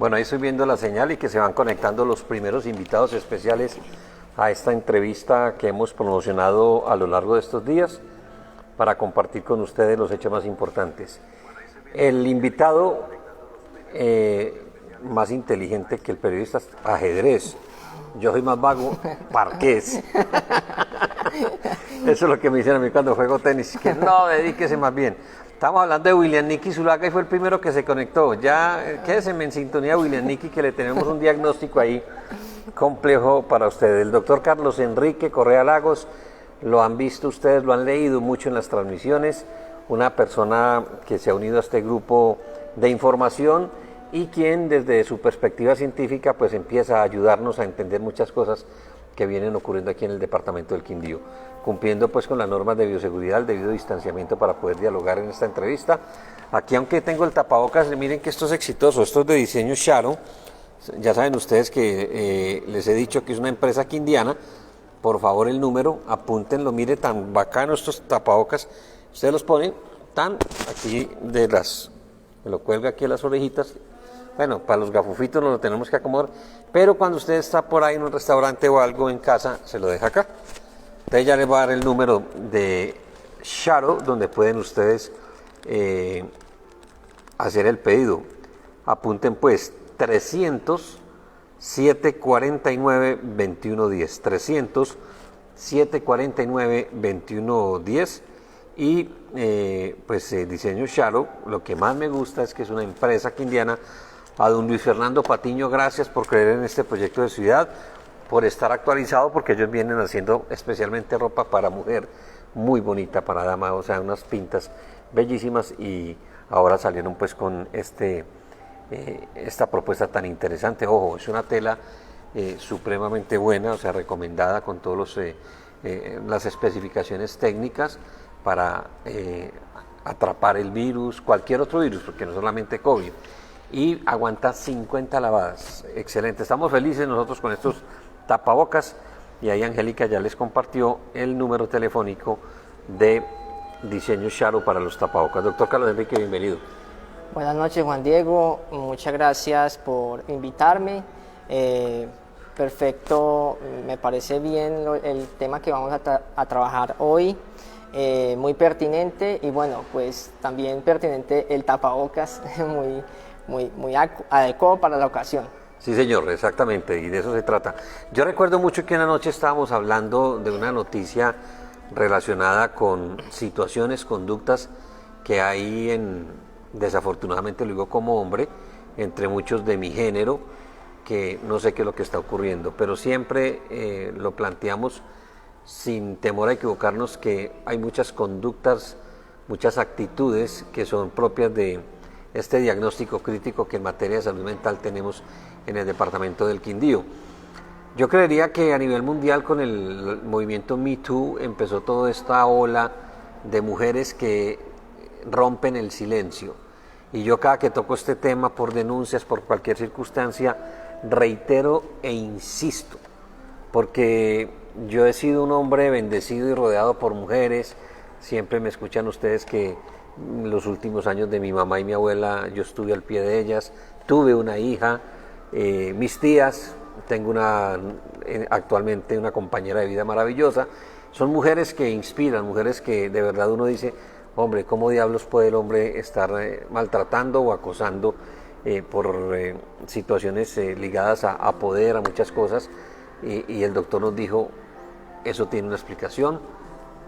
Bueno, ahí estoy viendo la señal y que se van conectando los primeros invitados especiales a esta entrevista que hemos promocionado a lo largo de estos días para compartir con ustedes los hechos más importantes. El invitado más inteligente que el periodista es ajedrez. Yo soy más vago, parqués. Eso es lo que me dicen a mí cuando juego tenis, que no, dedíquese más bien. Estamos hablando de William Nicky Zuluaga y fue el primero que se conectó. Ya quédese en sintonía, William Nicky, que le tenemos un diagnóstico ahí complejo para ustedes. El doctor Carlos Enrique Correa Lagos, lo han visto ustedes, lo han leído mucho en las transmisiones, una persona que se ha unido a este grupo de información y quien desde su perspectiva científica pues empieza a ayudarnos a entender muchas cosas que vienen ocurriendo aquí en el departamento del Quindío, cumpliendo pues con las normas de bioseguridad, el debido distanciamiento para poder dialogar en esta entrevista. Aquí, aunque tengo el tapabocas, miren que esto es exitoso, esto es de diseño Sharo. Ya saben ustedes que les he dicho que es una empresa quindiana. Por favor, el número, apúntenlo, mire tan bacano estos tapabocas. Ustedes los ponen tan aquí me lo cuelga aquí a las orejitas. Bueno, para los gafufitos nos lo tenemos que acomodar, pero cuando usted está por ahí en un restaurante o algo en casa, se lo deja acá. Entonces ya les voy a dar el número de Sharo, donde pueden ustedes hacer el pedido. Apunten pues 300-749-2110, 300-749-2110 y Diseño Sharo. Lo que más me gusta es que es una empresa quindiana. A don Luis Fernando Patiño, gracias por creer en este proyecto de ciudad, por estar actualizado, porque ellos vienen haciendo especialmente ropa para mujer, muy bonita para dama, o sea, unas pintas bellísimas, y ahora salieron pues con esta propuesta tan interesante. Ojo, es una tela supremamente buena, o sea, recomendada con todos las especificaciones técnicas para atrapar el virus, cualquier otro virus, porque no solamente COVID, y aguanta 50 lavadas. Excelente, estamos felices nosotros con estos tapabocas, y ahí Angélica ya les compartió el número telefónico de Diseño Sharo para los tapabocas. Doctor Carlos Enrique, bienvenido. Buenas noches, Juan Diego, muchas gracias por invitarme. Perfecto, me parece bien el tema que vamos a trabajar hoy, muy pertinente, y bueno, pues también pertinente el tapabocas, muy adecuado para la ocasión. Sí, señor, exactamente, y de eso se trata. Yo recuerdo mucho que una noche estábamos hablando de una noticia relacionada con situaciones, conductas que hay desafortunadamente lo digo como hombre, entre muchos de mi género, que no sé qué es lo que está ocurriendo, pero siempre lo planteamos sin temor a equivocarnos, que hay muchas conductas, muchas actitudes que son propias de este diagnóstico crítico que en materia de salud mental tenemos en el departamento del Quindío. Yo creería que a nivel mundial, con el movimiento Me Too, empezó toda esta ola de mujeres que rompen el silencio, y yo cada que toco este tema, por denuncias, por cualquier circunstancia, reitero e insisto, porque yo he sido un hombre bendecido y rodeado por mujeres. Siempre me escuchan ustedes que los últimos años de mi mamá y mi abuela yo estuve al pie de ellas, tuve una hija, mis tías, tengo actualmente una compañera de vida maravillosa. Son mujeres que inspiran, mujeres que de verdad uno dice, hombre, ¿cómo diablos puede el hombre estar maltratando o acosando por situaciones ligadas a poder, a muchas cosas? Y el doctor nos dijo, eso tiene una explicación.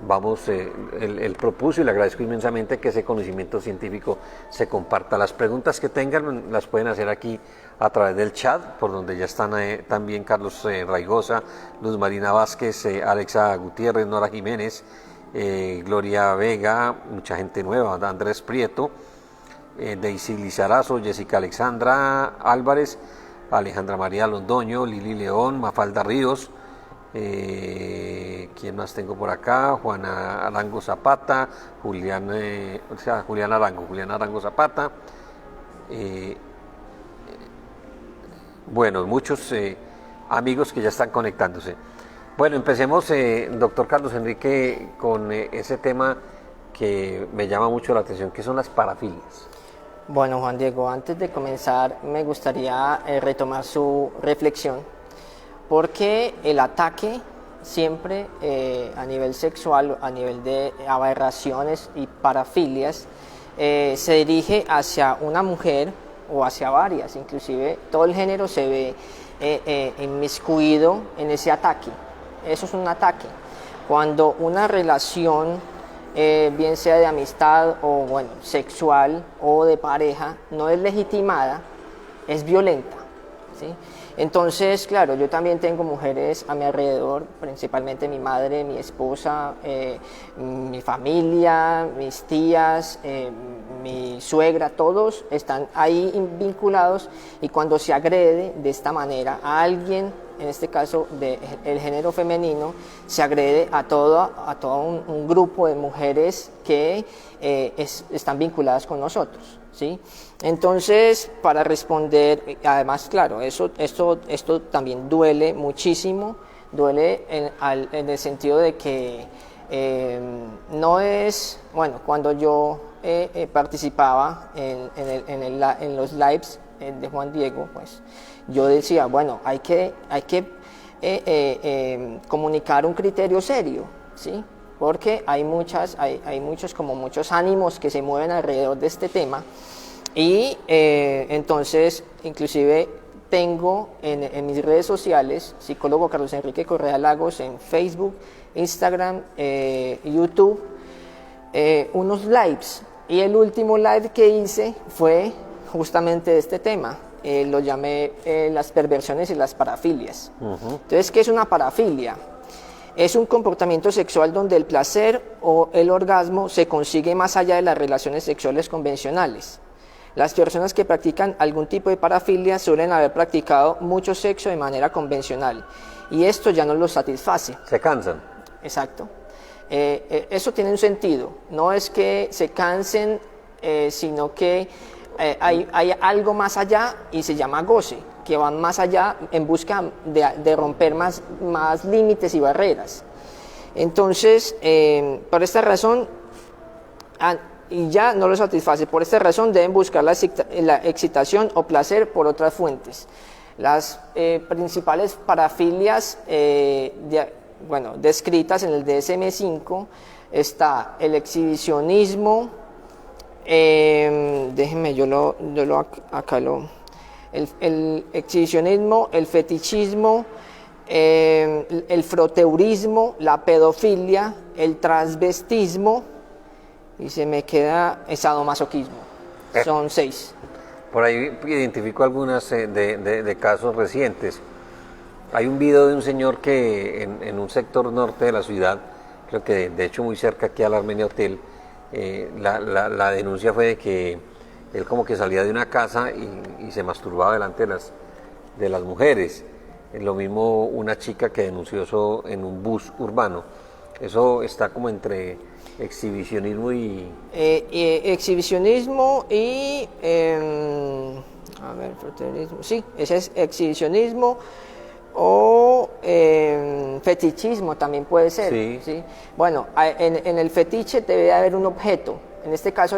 Vamos, él propuso, y le agradezco inmensamente, que ese conocimiento científico se comparta. Las preguntas que tengan las pueden hacer aquí a través del chat, por donde ya están también Carlos Raigosa, Luz Marina Vázquez, Alexa Gutiérrez, Nora Jiménez, Gloria Vega, mucha gente nueva, Andrés Prieto, Daisy Lizarazo, Jessica Alexandra Álvarez, Alejandra María Londoño, Lili León, Mafalda Ríos, ¿quién más tengo por acá? Juana Arango Zapata, Julián Arango Zapata, bueno, muchos amigos que ya están conectándose. Bueno, empecemos, doctor Carlos Enrique, con ese tema que me llama mucho la atención, que son las parafilias. Bueno, Juan Diego, antes de comenzar me gustaría retomar su reflexión, porque el ataque siempre a nivel sexual, a nivel de aberraciones y parafilias, se dirige hacia una mujer o hacia varias, inclusive todo el género se ve inmiscuido en ese ataque. Eso es un ataque. Cuando una relación, bien sea de amistad o bueno, sexual o de pareja, no es legitimada, es violenta, ¿sí? Entonces, claro, yo también tengo mujeres a mi alrededor, principalmente mi madre, mi esposa, mi familia, mis tías, mi suegra, todos están ahí vinculados, y cuando se agrede de esta manera a alguien, en este caso del género femenino, se agrede a todo un grupo de mujeres que están vinculadas con nosotros, ¿sí? Entonces, para responder, además, claro, esto también duele muchísimo, duele en el sentido de que no es, bueno, cuando yo participaba en los lives de Juan Diego, pues yo decía, bueno, hay que comunicar un criterio serio, ¿sí? Porque hay muchos ánimos que se mueven alrededor de este tema, y entonces inclusive tengo en mis redes sociales, psicólogo Carlos Enrique Correa Lagos, en Facebook, Instagram, YouTube, unos lives, y el último live que hice fue justamente de este tema. Lo llamé las perversiones y las parafilias. Entonces, ¿qué es una parafilia? Es un comportamiento sexual donde el placer o el orgasmo se consigue más allá de las relaciones sexuales convencionales. Las personas que practican algún tipo de parafilia suelen haber practicado mucho sexo de manera convencional, y esto ya no los satisface. Se cansan. Exacto. Eso tiene un sentido. No es que se cansen, sino que hay algo más allá, y se llama goce, que van más allá en busca de romper más límites y barreras. Entonces, por esta razón, y ya no lo satisface, por esta razón deben buscar la excitación o placer por otras fuentes. Las principales parafilias descritas en el DSM-5 está el exhibicionismo, déjenme, el exhibicionismo, el fetichismo, el froteurismo, la pedofilia, el transvestismo, y se me queda el sadomasoquismo. Son 6. Por ahí identifico algunas de casos recientes. Hay un video de un señor que en un sector norte de la ciudad, creo que de hecho muy cerca aquí al Armenia Hotel, la denuncia fue de que él como que salía de una casa y se masturbaba delante de las mujeres. Lo mismo una chica que denunció eso en un bus urbano. Eso está como entre exhibicionismo y... exhibicionismo y... sí, ese es exhibicionismo, o fetichismo también puede ser. Sí. ¿Sí? Bueno, en el fetiche debe haber un objeto, en este caso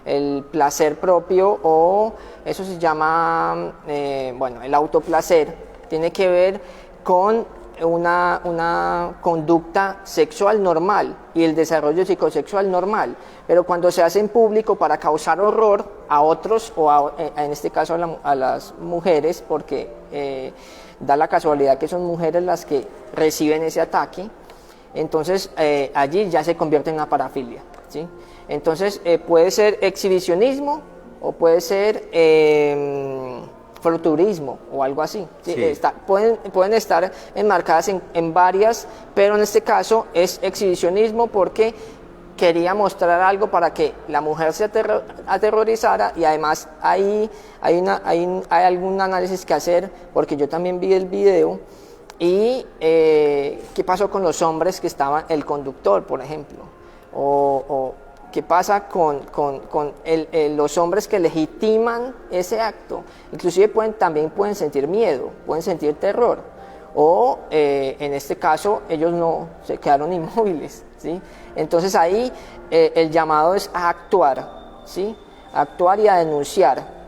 el placer propio, o eso se llama, el autoplacer, tiene que ver con una conducta sexual normal y el desarrollo psicosexual normal, pero cuando se hace en público para causar horror a otros, o en este caso a las mujeres, porque da la casualidad que son mujeres las que reciben ese ataque, entonces allí ya se convierte en una parafilia, ¿sí? Entonces puede ser exhibicionismo o puede ser froturismo o algo así, ¿sí? Sí. Pueden estar enmarcadas en varias, pero en este caso es exhibicionismo porque quería mostrar algo para que la mujer se aterrorizara, y además hay algún análisis que hacer, porque yo también vi el video. Y qué pasó con los hombres que estaban, el conductor, por ejemplo, o qué pasa con los hombres que legitiman ese acto. Inclusive también pueden sentir miedo, pueden sentir terror, o en este caso ellos no se quedaron inmóviles, ¿sí? Entonces ahí el llamado es a actuar, ¿sí? actuar y a denunciar,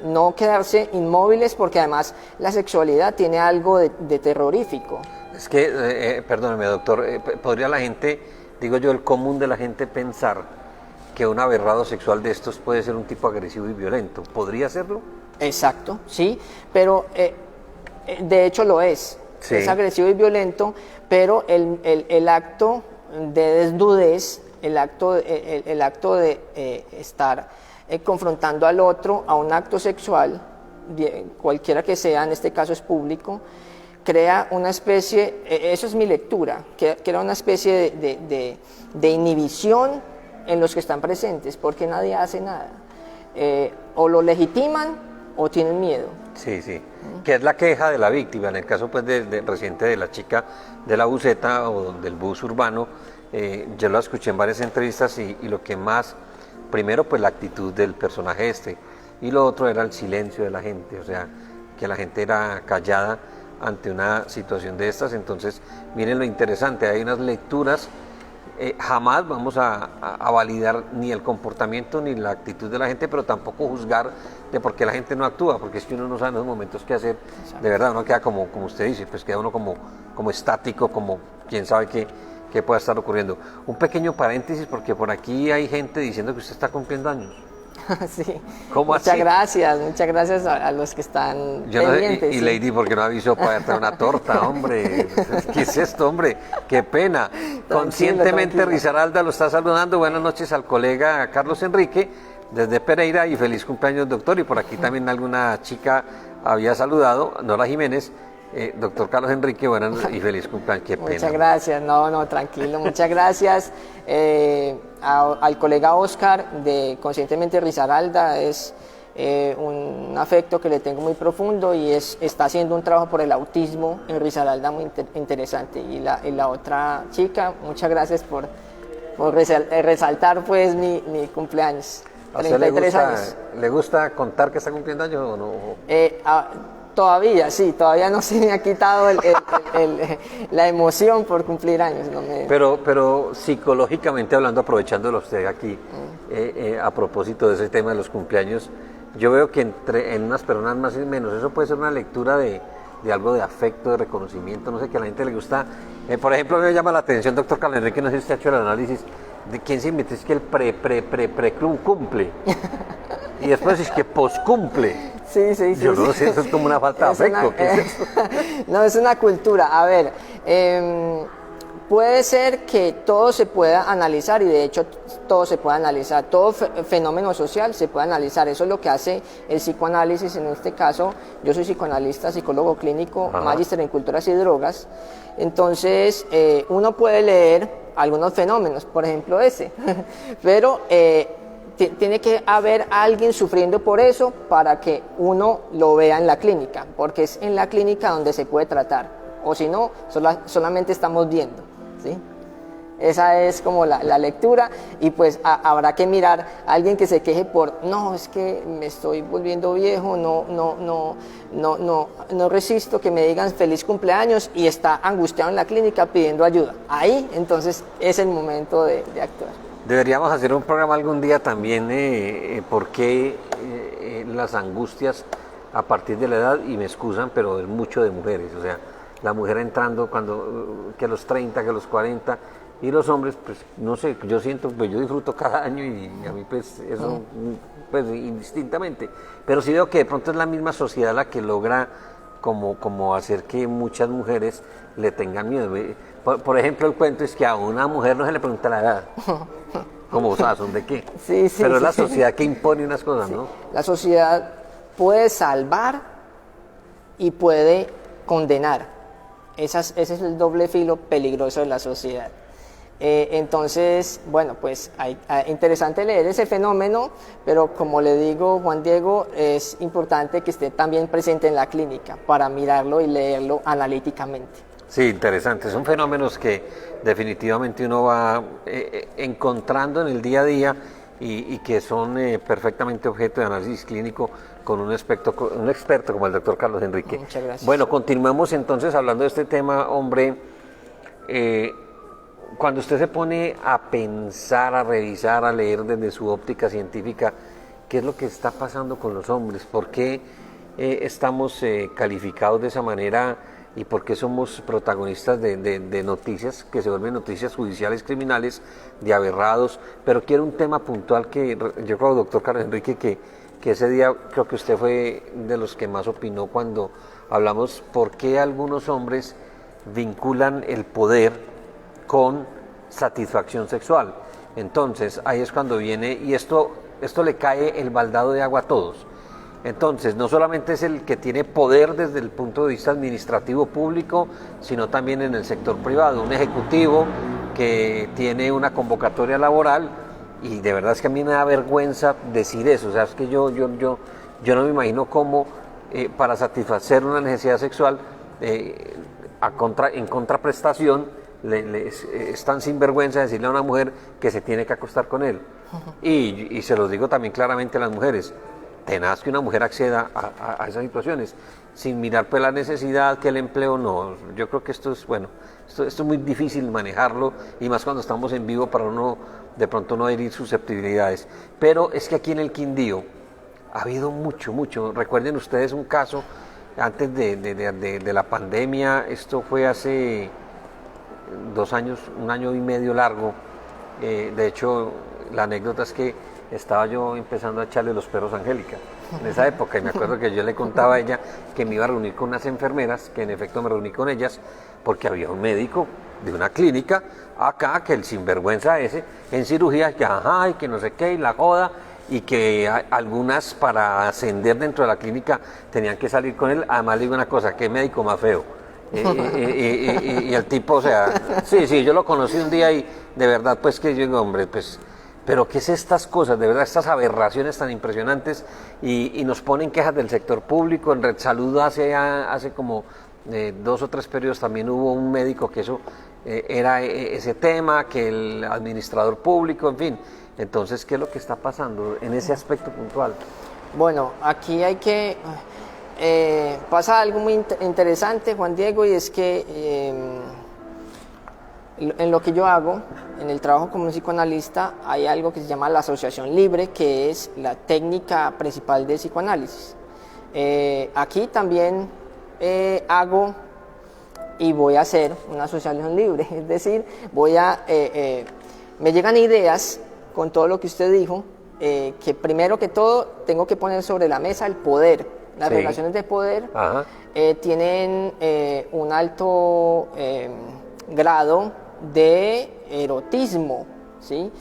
no quedarse inmóviles, porque además la sexualidad tiene algo de terrorífico. Es que, perdóneme doctor, ¿podría la gente, digo yo, el común de la gente pensar que un aberrado sexual de estos puede ser un tipo agresivo y violento? ¿Podría serlo? Exacto, sí, pero de hecho lo es. Sí. Es agresivo y violento, pero el acto de desnudez, el acto de estar confrontando al otro a un acto sexual, cualquiera que sea, en este caso es público, crea una especie, eso es mi lectura, crea una especie de inhibición en los que están presentes, porque nadie hace nada. O lo legitiman o tienen miedo. Sí, sí, que es la queja de la víctima, en el caso pues reciente de la chica de la buseta o del bus urbano. Yo lo escuché en varias entrevistas y lo que más, primero pues la actitud del personaje y lo otro era el silencio de la gente, o sea, que la gente era callada ante una situación de estas. Entonces, miren lo interesante, hay unas lecturas, jamás vamos a validar ni el comportamiento ni la actitud de la gente, pero tampoco juzgar de por qué la gente no actúa, porque es que uno no sabe en los momentos qué hacer. Exacto. De verdad, uno queda como usted dice, pues queda uno como estático, como quién sabe qué pueda estar ocurriendo. Un pequeño paréntesis, porque por aquí hay gente diciendo que usted está cumpliendo años. Sí. ¿Cómo muchas gracias a los que están pendientes. Y sí. Lady, ¿por qué no avisó para traer una torta, hombre? ¿Qué es esto, hombre? Qué pena. Conscientemente Risaralda lo está saludando. Buenas noches al colega Carlos Enrique desde Pereira y feliz cumpleaños, doctor. Y por aquí también alguna chica había saludado, Nora Jiménez. Doctor Carlos Enrique, buenas y feliz cumpleaños. Qué pena. Muchas gracias, no, tranquilo, muchas gracias al colega Oscar de Conscientemente Risaralda. Es un afecto que le tengo muy profundo y está haciendo un trabajo por el autismo en Risaralda muy interesante. Y la otra chica, muchas gracias por resaltar pues mi cumpleaños. ¿A usted 33 años. ¿Le gusta contar que está cumpliendo años o no? Todavía, sí, todavía no se me ha quitado la emoción por cumplir años. No me... pero psicológicamente hablando, aprovechándolo usted aquí, a propósito de ese tema de los cumpleaños, yo veo que en unas personas más y menos, eso puede ser una lectura de algo de afecto, de reconocimiento, no sé, que a la gente le gusta. Por ejemplo, a mí me llama la atención, doctor Carlos Enrique, no sé si usted ha hecho el análisis de quién se inventó, es que el pre cumple y después es que poscumple. Sí. Yo no sé, eso es como una falta de afecto. ¿Qué es eso? No, es una cultura. A ver, puede ser que todo se pueda analizar y de hecho todo se puede analizar, todo fenómeno social se puede analizar. Eso es lo que hace el psicoanálisis. En este caso, yo soy psicoanalista, psicólogo clínico, magíster en culturas y drogas. Entonces, uno puede leer algunos fenómenos, por ejemplo ese, pero tiene que haber alguien sufriendo por eso para que uno lo vea en la clínica, porque es en la clínica donde se puede tratar, o si no, solamente estamos viendo, ¿sí? Esa es como la lectura, y pues habrá que mirar a alguien que se queje no, es que me estoy volviendo viejo, no resisto que me digan feliz cumpleaños y está angustiado en la clínica pidiendo ayuda. Ahí, entonces, es el momento de actuar. Deberíamos hacer un programa algún día también, por qué las angustias a partir de la edad, y me excusan, pero es mucho de mujeres, o sea, la mujer entrando que a los 30, que a los 40, y los hombres, pues no sé, yo siento, pues yo disfruto cada año y a mí pues eso, pues indistintamente, pero sí veo que de pronto es la misma sociedad la que logra como hacer que muchas mujeres le tengan miedo. Por ejemplo, el cuento es que a una mujer no se le pregunta la edad. ¿Cómo son de qué? Sí, pero es la sociedad que impone unas cosas, ¿no? La sociedad puede salvar y puede condenar. Ese es el doble filo peligroso de la sociedad. Entonces, bueno, pues interesante leer ese fenómeno, pero como le digo, Juan Diego, es importante que esté también presente en la clínica para mirarlo y leerlo analíticamente. Sí, interesante. Son fenómenos que definitivamente uno va encontrando en el día a día y que son perfectamente objeto de análisis clínico con un experto como el doctor Carlos Enrique. Muchas gracias. Bueno, continuemos entonces hablando de este tema, hombre. Cuando usted se pone a pensar, a revisar, a leer desde su óptica científica ¿qué es lo que está pasando con los hombres? ¿Por qué estamos calificados de esa manera y por qué somos protagonistas de noticias que se vuelven noticias judiciales criminales, de aberrados? Pero quiero un tema puntual que yo creo, doctor Carlos Enrique, que ese día creo que usted fue de los que más opinó cuando hablamos por qué algunos hombres vinculan el poder con satisfacción sexual. Entonces ahí es cuando viene, y esto le cae el baldado de agua a todos. Entonces no solamente es el que tiene poder desde el punto de vista administrativo público, sino también en el sector privado, un ejecutivo que tiene una convocatoria laboral, y de verdad es que a mí me da vergüenza decir eso. O sea, es que yo no me imagino cómo para satisfacer una necesidad sexual en contraprestación es tan sinvergüenza decirle a una mujer que se tiene que acostar con él. Y se los digo también claramente a las mujeres, tenaz que una mujer acceda a esas situaciones sin mirar pues la necesidad, que el empleo no. Yo creo que esto es, bueno, esto es muy difícil manejarlo, y más cuando estamos en vivo, para uno de pronto no herir susceptibilidades. Pero es que aquí en el Quindío ha habido mucho. Recuerden ustedes un caso antes de la pandemia, esto fue hace 2 años, 1 año y medio largo. De hecho, la anécdota es que estaba yo empezando a echarle los perros a Angélica en esa época, y me acuerdo que yo le contaba a ella que me iba a reunir con unas enfermeras, que en efecto me reuní con ellas, porque había un médico de una clínica acá, que el sinvergüenza ese, en cirugía, que ajá, y que no sé qué, y la joda, y que algunas para ascender dentro de la clínica tenían que salir con él. Además le digo una cosa, qué médico más feo. Y el tipo, o sea, sí, yo lo conocí un día y de verdad, pues que yo digo, hombre, pues, pero ¿qué es estas cosas? De verdad, estas aberraciones tan impresionantes, y nos ponen quejas del sector público. En Red Salud hace como 2 o 3 periodos también hubo un médico que eso era ese tema, que el administrador público, en fin. Entonces, ¿qué es lo que está pasando en ese aspecto puntual? Bueno, aquí hay que... pasa algo muy interesante, Juan Diego, y es que en lo que yo hago, en el trabajo como psicoanalista, hay algo que se llama la asociación libre, que es la técnica principal de psicoanálisis. Aquí también hago y voy a hacer una asociación libre, es decir, me llegan ideas con todo lo que usted dijo, que primero que todo tengo que poner sobre la mesa el poder. Las relaciones de poder tienen un alto grado de erotismo, ¿sí?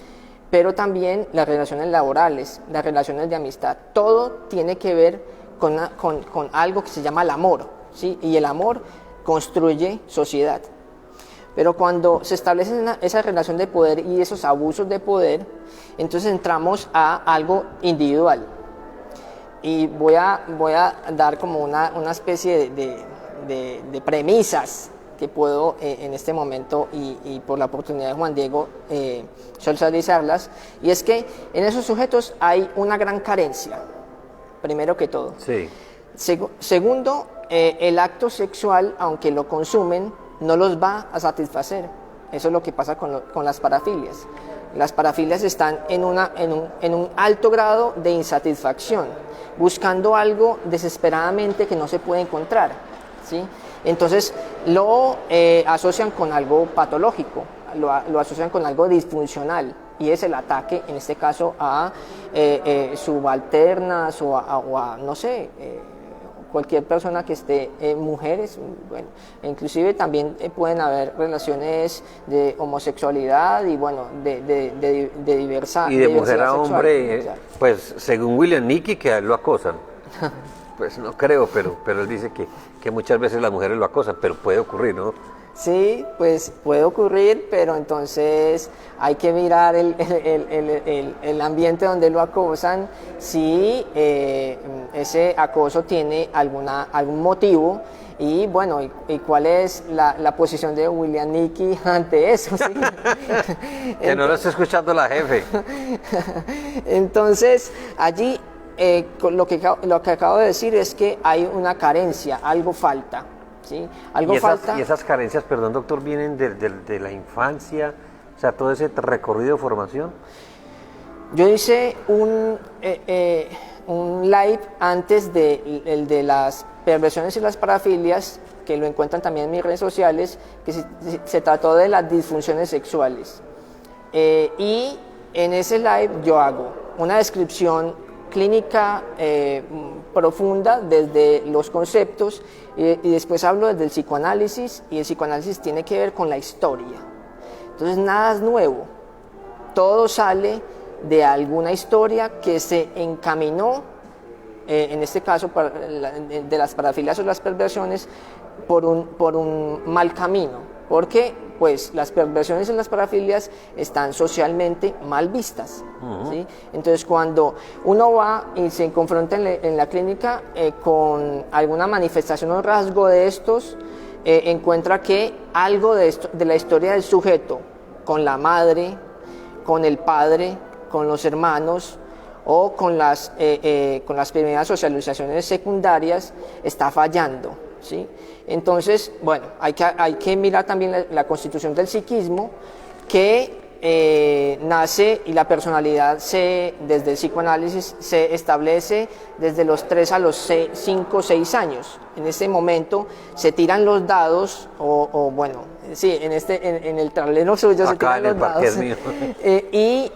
Pero también las relaciones laborales, las relaciones de amistad, todo tiene que ver con algo que se llama el amor, ¿sí? Y el amor construye sociedad. Pero cuando se establece esa relación de poder y esos abusos de poder, entonces entramos a algo individual. Y voy a dar como una especie de premisas que puedo en este momento, y por la oportunidad de Juan Diego, socializarlas. Y es que en esos sujetos hay una gran carencia, primero que todo. Sí. Segundo, el acto sexual, aunque lo consumen, no los va a satisfacer. Eso es lo que pasa con las parafilias. Las parafilias están en un alto grado de insatisfacción, buscando algo desesperadamente que no se puede encontrar, ¿sí? Entonces lo asocian con algo patológico, lo asocian con algo disfuncional, y es el ataque, en este caso, a subalternas o a no sé, cualquier persona que esté, mujeres, bueno, inclusive también pueden haber relaciones de homosexualidad y bueno, de diversa y de mujer a sexual, hombre, pues según William Nicky, que a él lo acosan. Pues no creo, pero él dice que muchas veces las mujeres lo acosan, pero puede ocurrir, ¿no? Sí, pues puede ocurrir, pero entonces hay que mirar el ambiente donde lo acosan, si ese acoso tiene algún motivo, y bueno, y cuál es la posición de William Nicky ante eso, ¿sí? Que no lo está escuchando la jefe. Entonces, allí lo que acabo de decir es que hay una carencia, algo falta. ¿Sí? Y esas carencias, perdón doctor, vienen de la infancia, o sea, todo ese recorrido de formación. Yo hice un live antes el de las perversiones y las parafilias, que lo encuentran también en mis redes sociales, que se trató de las disfunciones sexuales. Y en ese live yo hago una descripción clínica profunda desde los conceptos y después hablo desde el psicoanálisis, y el psicoanálisis tiene que ver con la historia. Entonces nada es nuevo, todo sale de alguna historia que se encaminó, en este caso de las parafilias o las perversiones, por un mal camino, porque pues las perversiones y las parafilias están socialmente mal vistas. ¿Sí? Entonces cuando uno va y se confronta en la clínica con alguna manifestación o rasgo de estos, encuentra que algo de la historia del sujeto con la madre, con el padre, con los hermanos o con las primeras socializaciones secundarias está fallando, ¿sí? Entonces, bueno, hay que mirar también la constitución del psiquismo, que nace, y la personalidad desde el psicoanálisis se establece desde los 3 a los 5 o 6 años. En ese momento se tiran los dados, bueno, sí, en el tablero suyo se tiran los dados y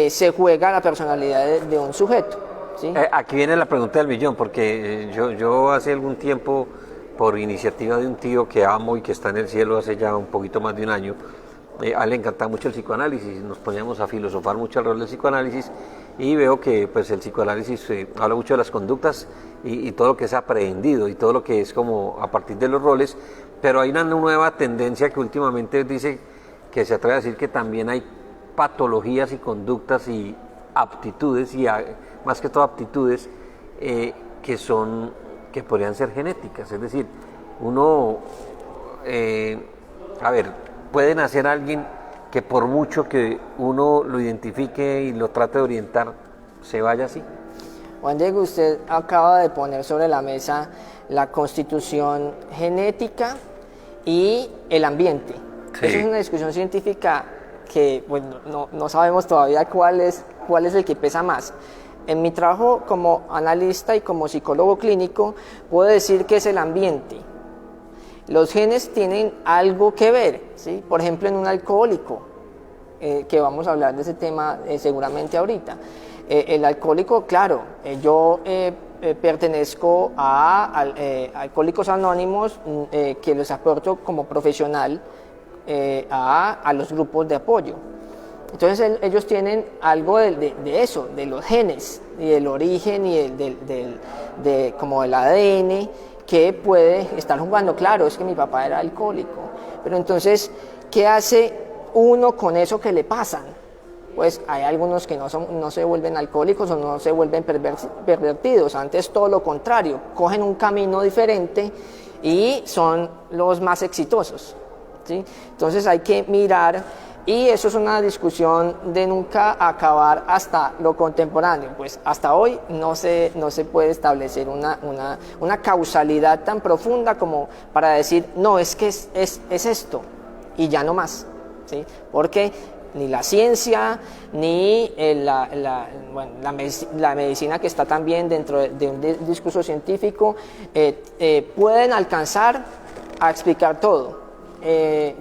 se juega la personalidad de un sujeto. ¿Sí? Aquí viene la pregunta del millón, porque yo hace algún tiempo, por iniciativa de un tío que amo y que está en el cielo hace ya un poquito más de un año, a él le encantaba mucho el psicoanálisis, nos poníamos a filosofar mucho alrededor del psicoanálisis, y veo que pues el psicoanálisis habla mucho de las conductas y todo lo que es aprehendido y todo lo que es como a partir de los roles, pero hay una nueva tendencia que últimamente dice, que se atreve a decir que también hay patologías y conductas y aptitudes, y más que todo aptitudes, que podrían ser genéticas. Es decir, uno, puede nacer alguien que por mucho que uno lo identifique y lo trate de orientar, se vaya así. Juan Diego, usted acaba de poner sobre la mesa la constitución genética y el ambiente. Sí. Esa es una discusión científica que bueno, no sabemos todavía cuál es el que pesa más. En mi trabajo como analista y como psicólogo clínico, puedo decir que es el ambiente. Los genes tienen algo que ver, ¿sí? Por ejemplo, en un alcohólico, que vamos a hablar de ese tema seguramente ahorita. El alcohólico, claro, yo pertenezco a Alcohólicos Anónimos, que les aporto como profesional a los grupos de apoyo. Entonces ellos tienen algo de eso, de los genes y del origen y como del ADN, que puede estar jugando. Claro, es que mi papá era alcohólico, pero entonces, ¿qué hace uno con eso que le pasan? Pues hay algunos que no se vuelven alcohólicos o no se vuelven pervertidos, antes todo lo contrario, cogen un camino diferente y son los más exitosos, ¿sí? Entonces hay que mirar. Y eso es una discusión de nunca acabar hasta lo contemporáneo. Pues hasta hoy no se puede establecer una causalidad tan profunda como para decir, no, es que es esto y ya no más, ¿sí? Porque ni la ciencia ni la medicina, que está también dentro de un discurso científico, pueden alcanzar a explicar todo.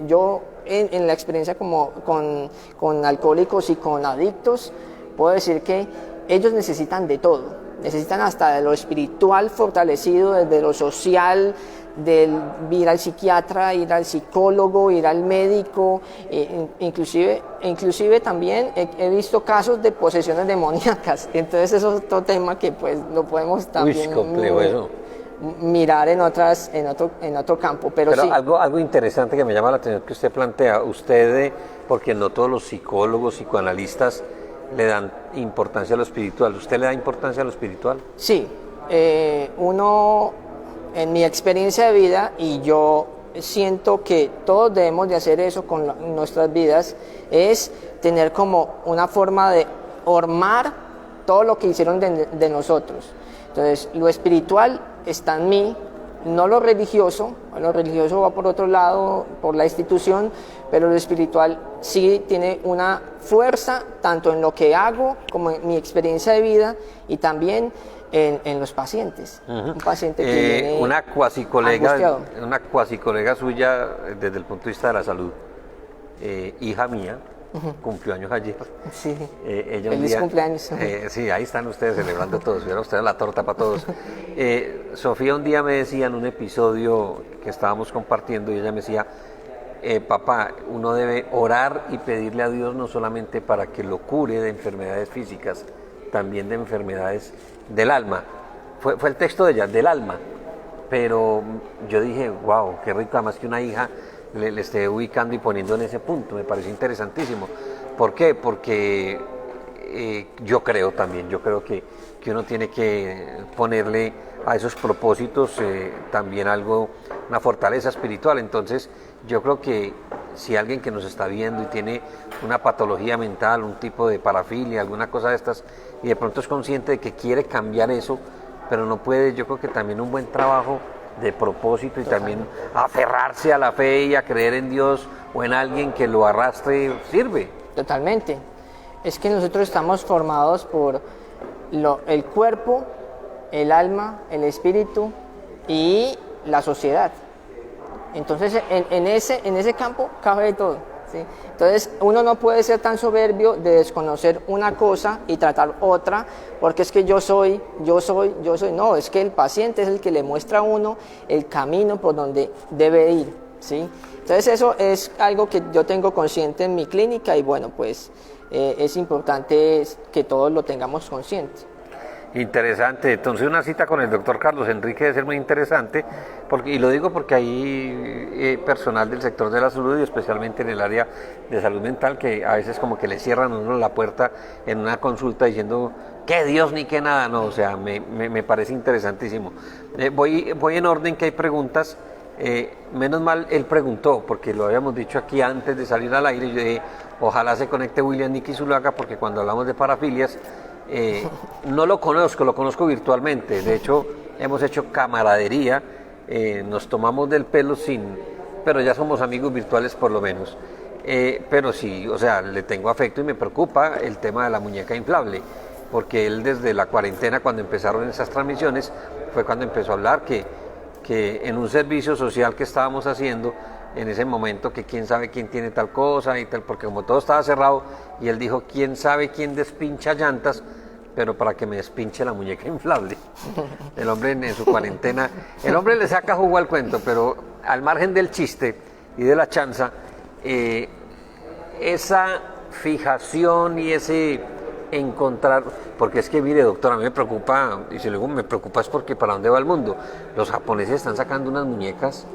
Yo en la experiencia con alcohólicos y con adictos, puedo decir que ellos necesitan de todo, necesitan hasta de lo espiritual fortalecido, desde lo social, del ir al psiquiatra, ir al psicólogo, ir al médico, inclusive también he visto casos de posesiones demoníacas. Entonces eso es otro tema que pues lo podemos también mirar en otro campo, pero sí. Algo interesante que me llama la atención que usted plantea, porque no todos los psicólogos, psicoanalistas le dan importancia a lo espiritual. ¿Usted le da importancia a lo espiritual? Sí, uno, en mi experiencia de vida, y yo siento que todos debemos de hacer eso con nuestras vidas, es tener como una forma de hormar todo lo que hicieron de nosotros. Entonces, lo espiritual está en mí, no lo religioso va por otro lado, por la institución, pero lo espiritual sí tiene una fuerza tanto en lo que hago como en mi experiencia de vida y también en los pacientes. Un paciente que viene una angustiado. cuasi colega suya desde el punto de vista de la salud, hija mía, cumplió años ayer. Sí. Ella Feliz cumpleaños. Sí, ahí están ustedes celebrando todos. Vieron ustedes la torta para todos. Sofía un día me decía en un episodio que estábamos compartiendo y ella me decía, papá, uno debe orar y pedirle a Dios no solamente para que lo cure de enfermedades físicas, también de enfermedades del alma. Fue el texto de ella, del alma. Pero yo dije, wow, qué rico, además que una hija le esté ubicando y poniendo en ese punto, me pareció interesantísimo. ¿Por qué? Porque yo creo que uno tiene que ponerle a esos propósitos también algo, una fortaleza espiritual. Entonces yo creo que si alguien que nos está viendo y tiene una patología mental, un tipo de parafilia, alguna cosa de estas, y de pronto es consciente de que quiere cambiar eso, pero no puede, yo creo que también un buen trabajo de propósito y también aferrarse a la fe y a creer en Dios o en alguien que lo arrastre sirve. Totalmente. Es que nosotros estamos formados por el cuerpo, el alma, el espíritu y la sociedad. Entonces en ese campo cabe de todo, ¿sí? Entonces uno no puede ser tan soberbio de desconocer una cosa y tratar otra, porque es que yo soy, no, es que el paciente es el que le muestra a uno el camino por donde debe ir, ¿sí? Entonces eso es algo que yo tengo consciente en mi clínica y bueno, pues es importante que todos lo tengamos consciente. Interesante, entonces una cita con el doctor Carlos Enrique debe ser muy interesante, y lo digo porque hay personal del sector de la salud y especialmente en el área de salud mental que a veces como que le cierran a uno la puerta en una consulta diciendo que Dios ni que nada, no, o sea, me parece interesantísimo. Voy en orden que hay preguntas, menos mal él preguntó, porque lo habíamos dicho aquí antes de salir al aire, yo dije, ojalá se conecte William Nicky Zuluaga, porque cuando hablamos de parafilias, no lo conozco virtualmente, de hecho hemos hecho camaradería, nos tomamos del pelo pero ya somos amigos virtuales por lo menos, pero sí, o sea, le tengo afecto y me preocupa el tema de la muñeca inflable, porque él desde la cuarentena, cuando empezaron esas transmisiones, fue cuando empezó a hablar que en un servicio social que estábamos haciendo, en ese momento que quién sabe quién tiene tal cosa y tal, porque como todo estaba cerrado, y él dijo, quién sabe quién despincha llantas, pero para que me despinche la muñeca inflable. El hombre en su cuarentena, el hombre le saca jugo al cuento, pero al margen del chiste y de la chanza, esa fijación y ese encontrar, porque es que mire doctor, a mí me preocupa, y si luego me preocupa es porque para dónde va el mundo. Los japoneses están sacando unas muñecas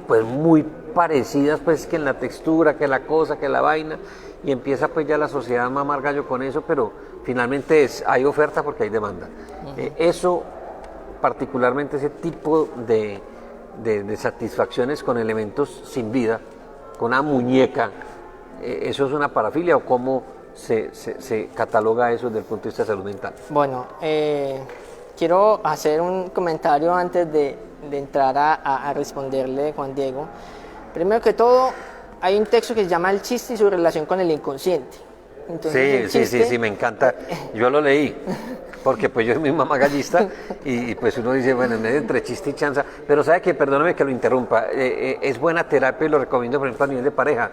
pues muy parecidas, pues que en la textura, que la cosa, que la vaina, y empieza pues ya la sociedad a mamar gallo con eso, pero finalmente hay oferta porque hay demanda. Eso, particularmente ese tipo de satisfacciones con elementos sin vida, con una muñeca, ¿eso es una parafilia o cómo se cataloga eso desde el punto de vista de salud mental? Bueno, quiero hacer un comentario antes de entrar a responderle, Juan Diego. Primero que todo, hay un texto que se llama El chiste y su relación con el inconsciente. Entonces, sí, me encanta. Yo lo leí, porque pues yo soy mi mamá gallista y pues uno dice, bueno, en medio entre chiste y chanza, pero sabe que, perdóname que lo interrumpa, es buena terapia y lo recomiendo, por ejemplo, a nivel de pareja.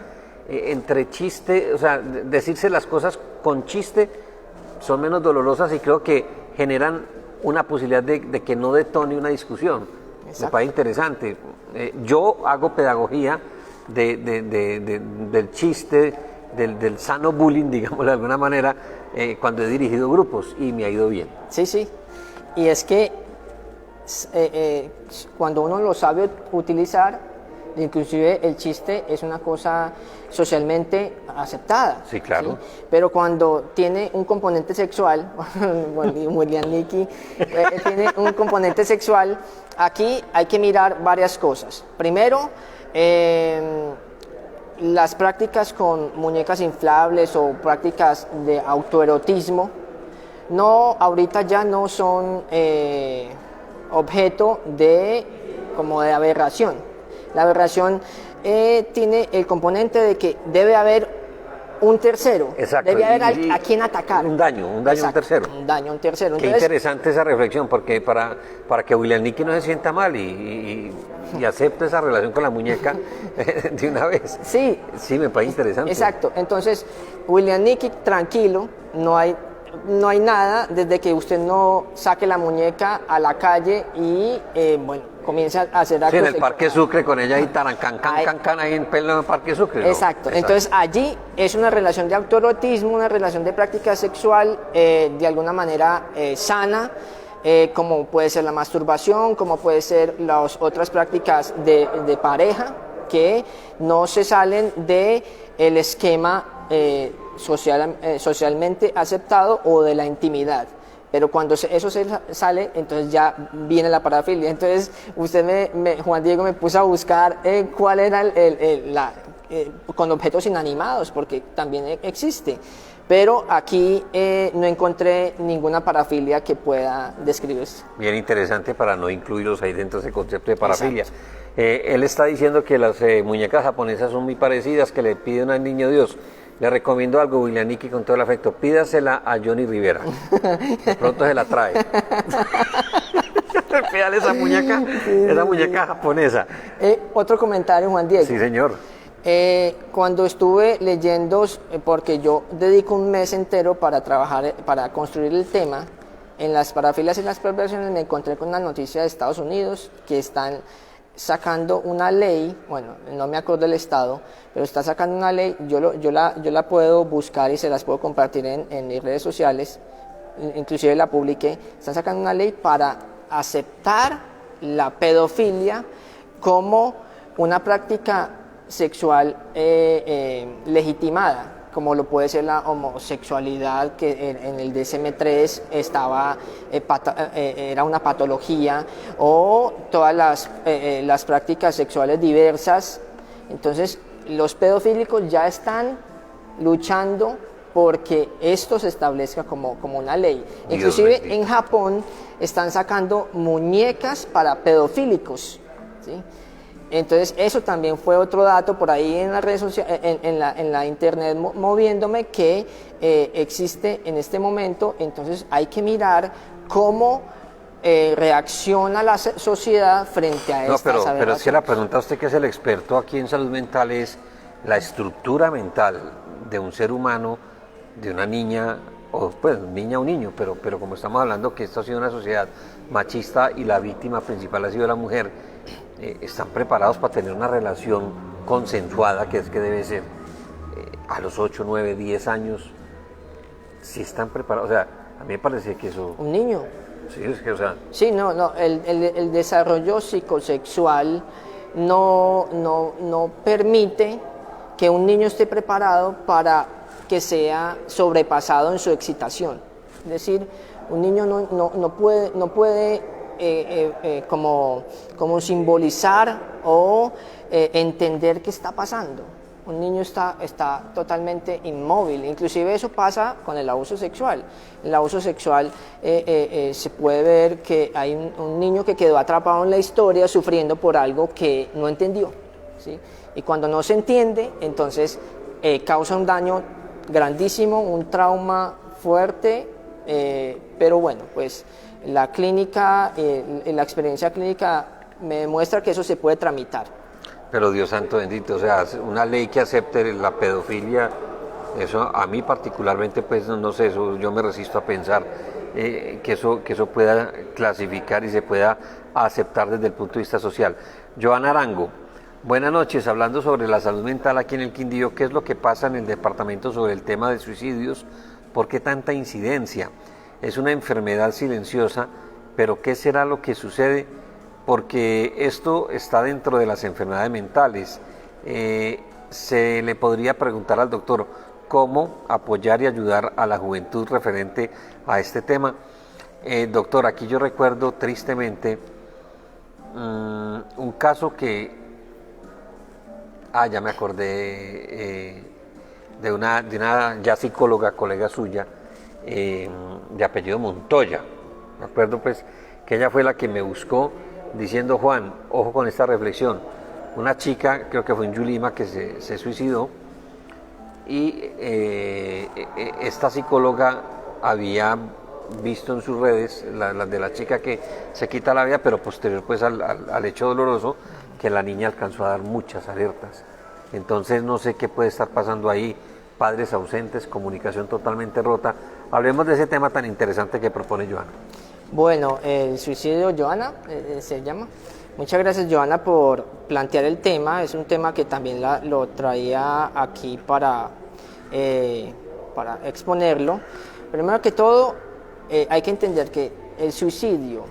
Entre chiste, o sea, decirse las cosas con chiste son menos dolorosas y creo que generan una posibilidad de que no detone una discusión. Exacto. Me parece interesante. Yo hago pedagogía del chiste, del sano bullying, digámoslo de alguna manera, cuando he dirigido grupos y me ha ido bien. Sí, y es que cuando uno lo sabe utilizar, inclusive el chiste es una cosa socialmente aceptada. Sí, claro. ¿Sí? Pero cuando tiene un componente sexual, William Nicky tiene un componente sexual, aquí hay que mirar varias cosas. Primero, las prácticas con muñecas inflables o prácticas de autoerotismo, ahorita ya no son objeto de como de aberración. La aberración tiene el componente de que debe haber un tercero, Exacto. debe haber a quien atacar. Un daño a un tercero. Un daño a un tercero. Qué Entonces, interesante esa reflexión, porque para que William Nicky no se sienta mal y acepte esa relación con la muñeca de una vez. sí, Sí, me parece interesante. exacto. Entonces, William Nicky, tranquilo, no hay nada desde que usted no saque la muñeca a la calle y, bueno, comience a hacer actos Sí, en el Parque sexuales. Sucre con ella y can, ahí en pleno Parque Sucre. ¿no? Exacto. Entonces allí es una relación de autoerotismo, una relación de práctica sexual de alguna manera sana, como puede ser la masturbación, como puede ser las otras prácticas de pareja que no se salen de el esquema socialmente aceptado o de la intimidad. Pero cuando eso se sale, entonces ya viene la parafilia. Entonces Juan Diego me puso a buscar cuál era con objetos inanimados, porque también existe. Pero aquí no encontré ninguna parafilia que pueda describirse. Bien interesante para no incluirlos ahí dentro de ese concepto de parafilia. Él está diciendo que las muñecas japonesas son muy parecidas, que le pide al niño Dios. Le recomiendo algo, William Nicky, con todo el afecto. Pídasela a Johnny Rivera. De pronto se la trae. Pídale esa muñeca japonesa. Otro comentario, Juan Diego. Sí, señor. Cuando estuve leyendo, porque yo dedico un mes entero para trabajar, para construir el tema, en las parafilias y las perversiones me encontré con una noticia de Estados Unidos que están sacando una ley, bueno, no me acuerdo del estado, pero está sacando una ley, yo la puedo buscar y se las puedo compartir en mis redes sociales, inclusive la publiqué. Están sacando una ley para aceptar la pedofilia como una práctica sexual legitimada, como lo puede ser la homosexualidad, que en el DSM-3 estaba, era una patología, o todas las prácticas sexuales diversas. Entonces, los pedofílicos ya están luchando porque esto se establezca como una ley. Inclusive en Japón están sacando muñecas para pedofílicos, ¿sí? Entonces eso también fue otro dato por ahí en las redes sociales, en la internet moviéndome, que existe en este momento. Entonces hay que mirar cómo reacciona la sociedad frente a estas aberraciones. Pero si la pregunta a usted, que es el experto aquí en salud mental, es la estructura mental de un ser humano, de una niña, o pues niña o niño, pero como estamos hablando que esto ha sido una sociedad machista y la víctima principal ha sido la mujer, están preparados para tener una relación consensuada, que es que debe ser a los 8, 9, 10 años, si están preparados. O sea, a mí me parece que eso... Un niño. Sí, es que, o sea... Sí, no, el desarrollo psicosexual no permite que un niño esté preparado para que sea sobrepasado en su excitación. Es decir, un niño no puede como simbolizar o entender qué está pasando. Un niño está totalmente inmóvil. Inclusive eso pasa con el abuso sexual. El abuso sexual se puede ver que hay un niño que quedó atrapado en la historia sufriendo por algo que no entendió, ¿sí? Y cuando no se entiende, entonces causa un daño grandísimo, un trauma fuerte, pero bueno, pues la clínica, la experiencia clínica me demuestra que eso se puede tramitar. Pero Dios santo bendito, o sea, una ley que acepte la pedofilia, eso a mí particularmente, pues no sé, eso yo me resisto a pensar que eso pueda clasificar y se pueda aceptar desde el punto de vista social. Joan Arango, buenas noches, hablando sobre la salud mental aquí en el Quindío, ¿qué es lo que pasa en el departamento sobre el tema de suicidios? ¿Por qué tanta incidencia? Es una enfermedad silenciosa, pero ¿qué será lo que sucede? Porque esto está dentro de las enfermedades mentales. Se le podría preguntar al doctor cómo apoyar y ayudar a la juventud referente a este tema. Doctor, aquí yo recuerdo tristemente un caso que, ya me acordé, de una ya psicóloga, colega suya, de apellido Montoya. Me acuerdo pues que ella fue la que me buscó diciendo, Juan, ojo con esta reflexión. Una chica, creo que fue en Yulima, que se suicidó, y esta psicóloga había visto en sus redes, la de la chica que se quita la vida, pero posterior pues al hecho doloroso, que la niña alcanzó a dar muchas alertas. Entonces no sé qué puede estar pasando ahí, padres ausentes, comunicación totalmente rota. Hablemos de ese tema tan interesante que propone Joana. Bueno, el suicidio, Joana, se llama. Muchas gracias, Joana, por plantear el tema. Es un tema que también lo traía aquí para exponerlo. Primero que todo, hay que entender que el suicidio,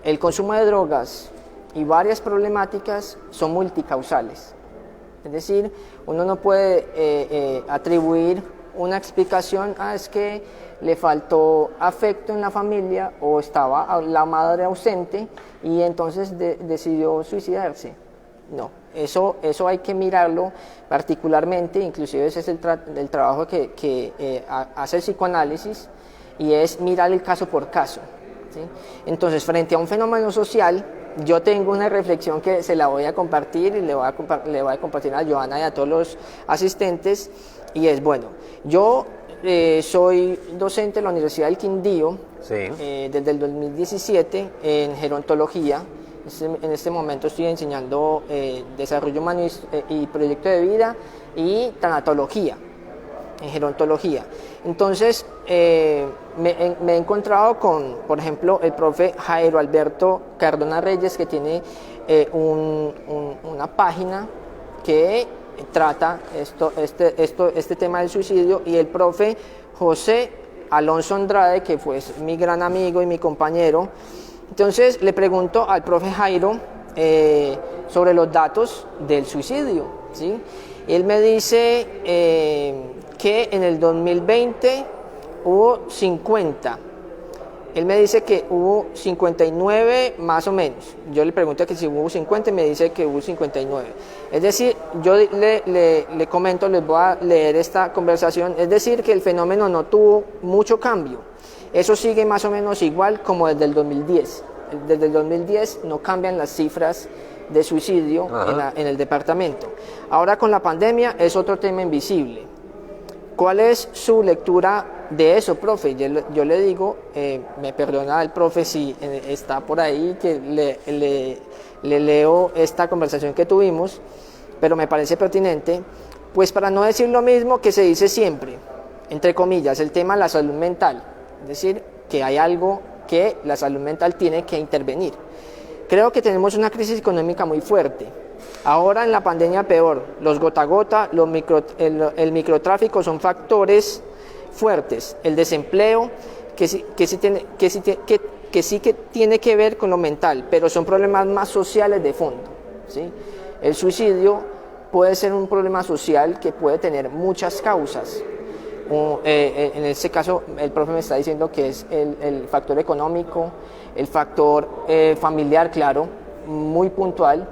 el consumo de drogas y varias problemáticas son multicausales. Es decir, uno no puede atribuir una explicación, es que le faltó afecto en la familia o estaba la madre ausente y entonces decidió suicidarse. No, eso hay que mirarlo particularmente, inclusive ese es el trabajo que hace el psicoanálisis, y es mirar el caso por caso, ¿sí? Entonces, frente a un fenómeno social, yo tengo una reflexión que se la voy a compartir y le voy a compartir a Joana y a todos los asistentes, y es, bueno, yo soy docente en la Universidad del Quindío, Sí. Desde el 2017 en gerontología. En este momento estoy enseñando desarrollo humano y proyecto de vida y tanatología en gerontología. Entonces me he encontrado con, por ejemplo, el profe Jairo Alberto Cardona Reyes, que tiene una página que trata este tema del suicidio, y el profe José Alonso Andrade, que fue mi gran amigo y mi compañero. Entonces le pregunto al profe Jairo sobre los datos del suicidio, ¿sí? Y él me dice que en el 2020 hubo 50. Él me dice que hubo 59 más o menos. Yo le pregunto que si hubo 50 y me dice que hubo 59. Es decir, yo le comento, les voy a leer esta conversación, es decir, que el fenómeno no tuvo mucho cambio. Eso sigue más o menos igual como desde el 2010. Desde el 2010 no cambian las cifras de suicidio en el departamento. Ahora con la pandemia es otro tema invisible. ¿Cuál es su lectura de eso, profe? Yo le digo, me perdona el profe si está por ahí, que le leo esta conversación que tuvimos, pero me parece pertinente, pues para no decir lo mismo que se dice siempre, entre comillas, el tema de la salud mental, es decir, que hay algo que la salud mental tiene que intervenir. Creo que tenemos una crisis económica muy fuerte. Ahora en la pandemia peor, los gota a gota, el microtráfico son factores fuertes, el desempleo, que sí que tiene que ver con lo mental, pero son problemas más sociales de fondo, ¿sí? El suicidio puede ser un problema social que puede tener muchas causas. En este caso, el profe me está diciendo que es el factor económico, el factor familiar, claro, muy puntual,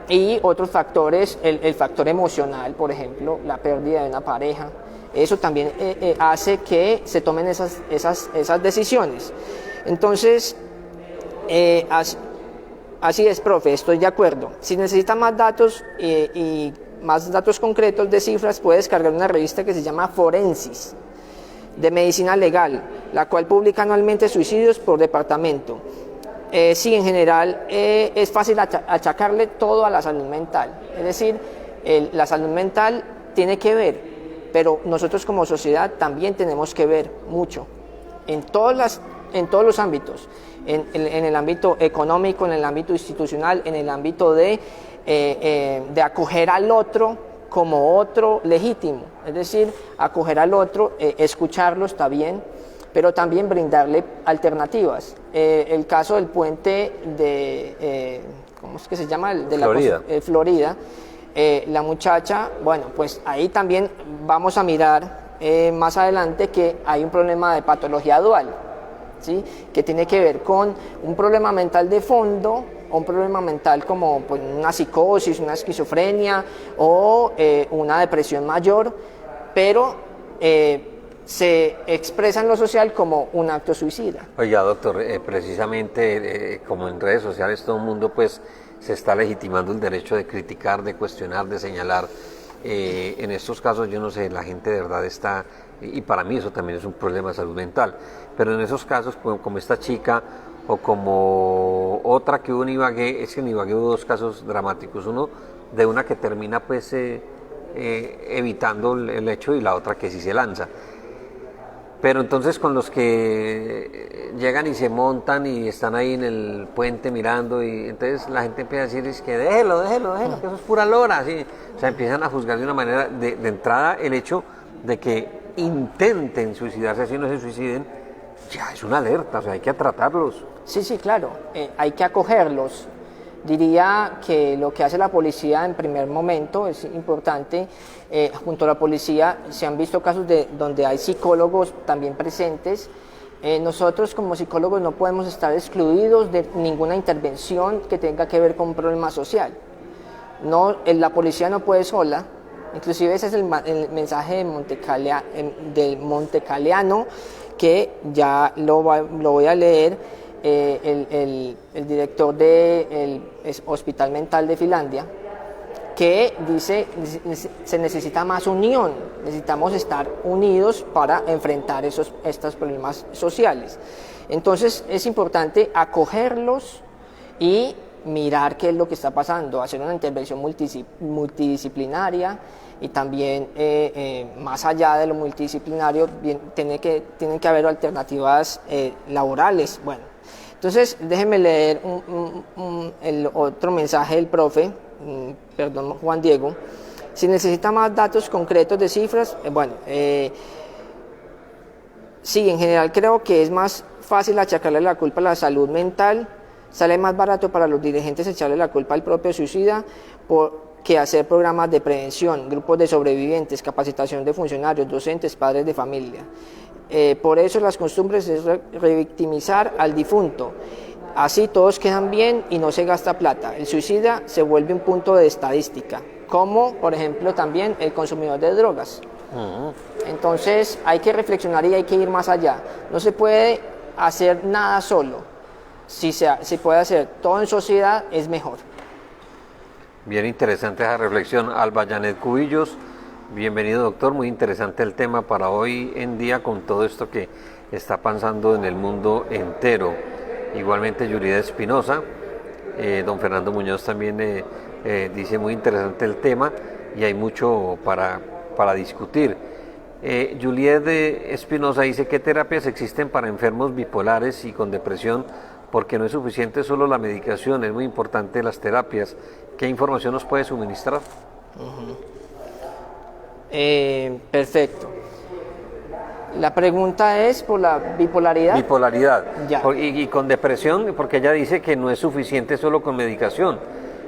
y otros factores, el factor emocional, por ejemplo, la pérdida de una pareja. Eso también hace que se tomen esas decisiones. Entonces, así es, profe, estoy de acuerdo. Si necesita más datos y más datos concretos de cifras, puede descargar una revista que se llama Forensis, de medicina legal, la cual publica anualmente suicidios por departamento. Sí, en general es fácil achacarle todo a la salud mental. Es decir, la salud mental tiene que ver, pero nosotros como sociedad también tenemos que ver mucho, en todos los ámbitos, en el ámbito económico, en el ámbito institucional, en el ámbito de acoger al otro como otro legítimo, es decir, acoger al otro, escucharlo está bien, pero también brindarle alternativas. El caso del puente de, ¿cómo es que se llama? De Florida. Florida, la muchacha, bueno, pues ahí también vamos a mirar más adelante que hay un problema de patología dual, ¿sí? Que tiene que ver con un problema mental de fondo, o un problema mental como pues, una psicosis, una esquizofrenia o una depresión mayor, pero se expresa en lo social como un acto suicida. Oiga, doctor, precisamente como en redes sociales todo el mundo pues se está legitimando el derecho de criticar, de cuestionar, de señalar. En estos casos yo no sé, la gente de verdad está, y para mí eso también es un problema de salud mental, pero en esos casos como esta chica o como otra que hubo en Ibagué, es que en Ibagué hubo dos casos dramáticos, uno de una que termina pues evitando el hecho y la otra que sí se lanza. Pero entonces con los que llegan y se montan y están ahí en el puente mirando y entonces la gente empieza a decir es que déjelo, que eso es pura lora, así. O sea, empiezan a juzgar de una manera, de entrada el hecho de que intenten suicidarse, así no se suiciden, ya es una alerta, o sea, hay que tratarlos. Sí, claro, hay que acogerlos. Diría que lo que hace la policía en primer momento es importante. Junto a la policía se han visto casos donde hay psicólogos también presentes. Nosotros como psicólogos no podemos estar excluidos de ninguna intervención que tenga que ver con un problema social. No, la policía no puede sola. Inclusive ese es el mensaje del Montecaleano, que ya lo voy a leer. El director del Hospital Mental de Finlandia, que dice se necesita más unión, necesitamos estar unidos para enfrentar estos problemas sociales. Entonces es importante acogerlos y mirar qué es lo que está pasando, hacer una intervención multidisciplinaria y también más allá de lo multidisciplinario tienen que haber alternativas laborales. Bueno, entonces déjenme leer el otro mensaje del profe, Juan Diego. Si necesita más datos concretos de cifras, sí, en general creo que es más fácil achacarle la culpa a la salud mental. Sale más barato para los dirigentes echarle la culpa al propio suicida que hacer programas de prevención, grupos de sobrevivientes, capacitación de funcionarios, docentes, padres de familia. Por eso las costumbres es revictimizar al difunto. Así todos quedan bien y no se gasta plata. El suicida se vuelve un punto de estadística, como por ejemplo también el consumidor de drogas. Entonces hay que reflexionar y hay que ir más allá. No se puede hacer nada solo. Si se puede hacer todo en sociedad, es mejor. Bien interesante esa reflexión. Alba Janet Cubillos, bienvenido doctor, muy interesante el tema para hoy en día con todo esto que está pasando en el mundo entero. Igualmente Yuridia Espinosa, don Fernando Muñoz también dice muy interesante el tema y hay mucho para discutir. Juliet Espinosa dice, ¿qué terapias existen para enfermos bipolares y con depresión? Porque no es suficiente solo la medicación, es muy importante las terapias. ¿Qué información nos puede suministrar? Perfecto. La pregunta es por la bipolaridad. Bipolaridad. Ya. Y con depresión, porque ella dice que no es suficiente solo con medicación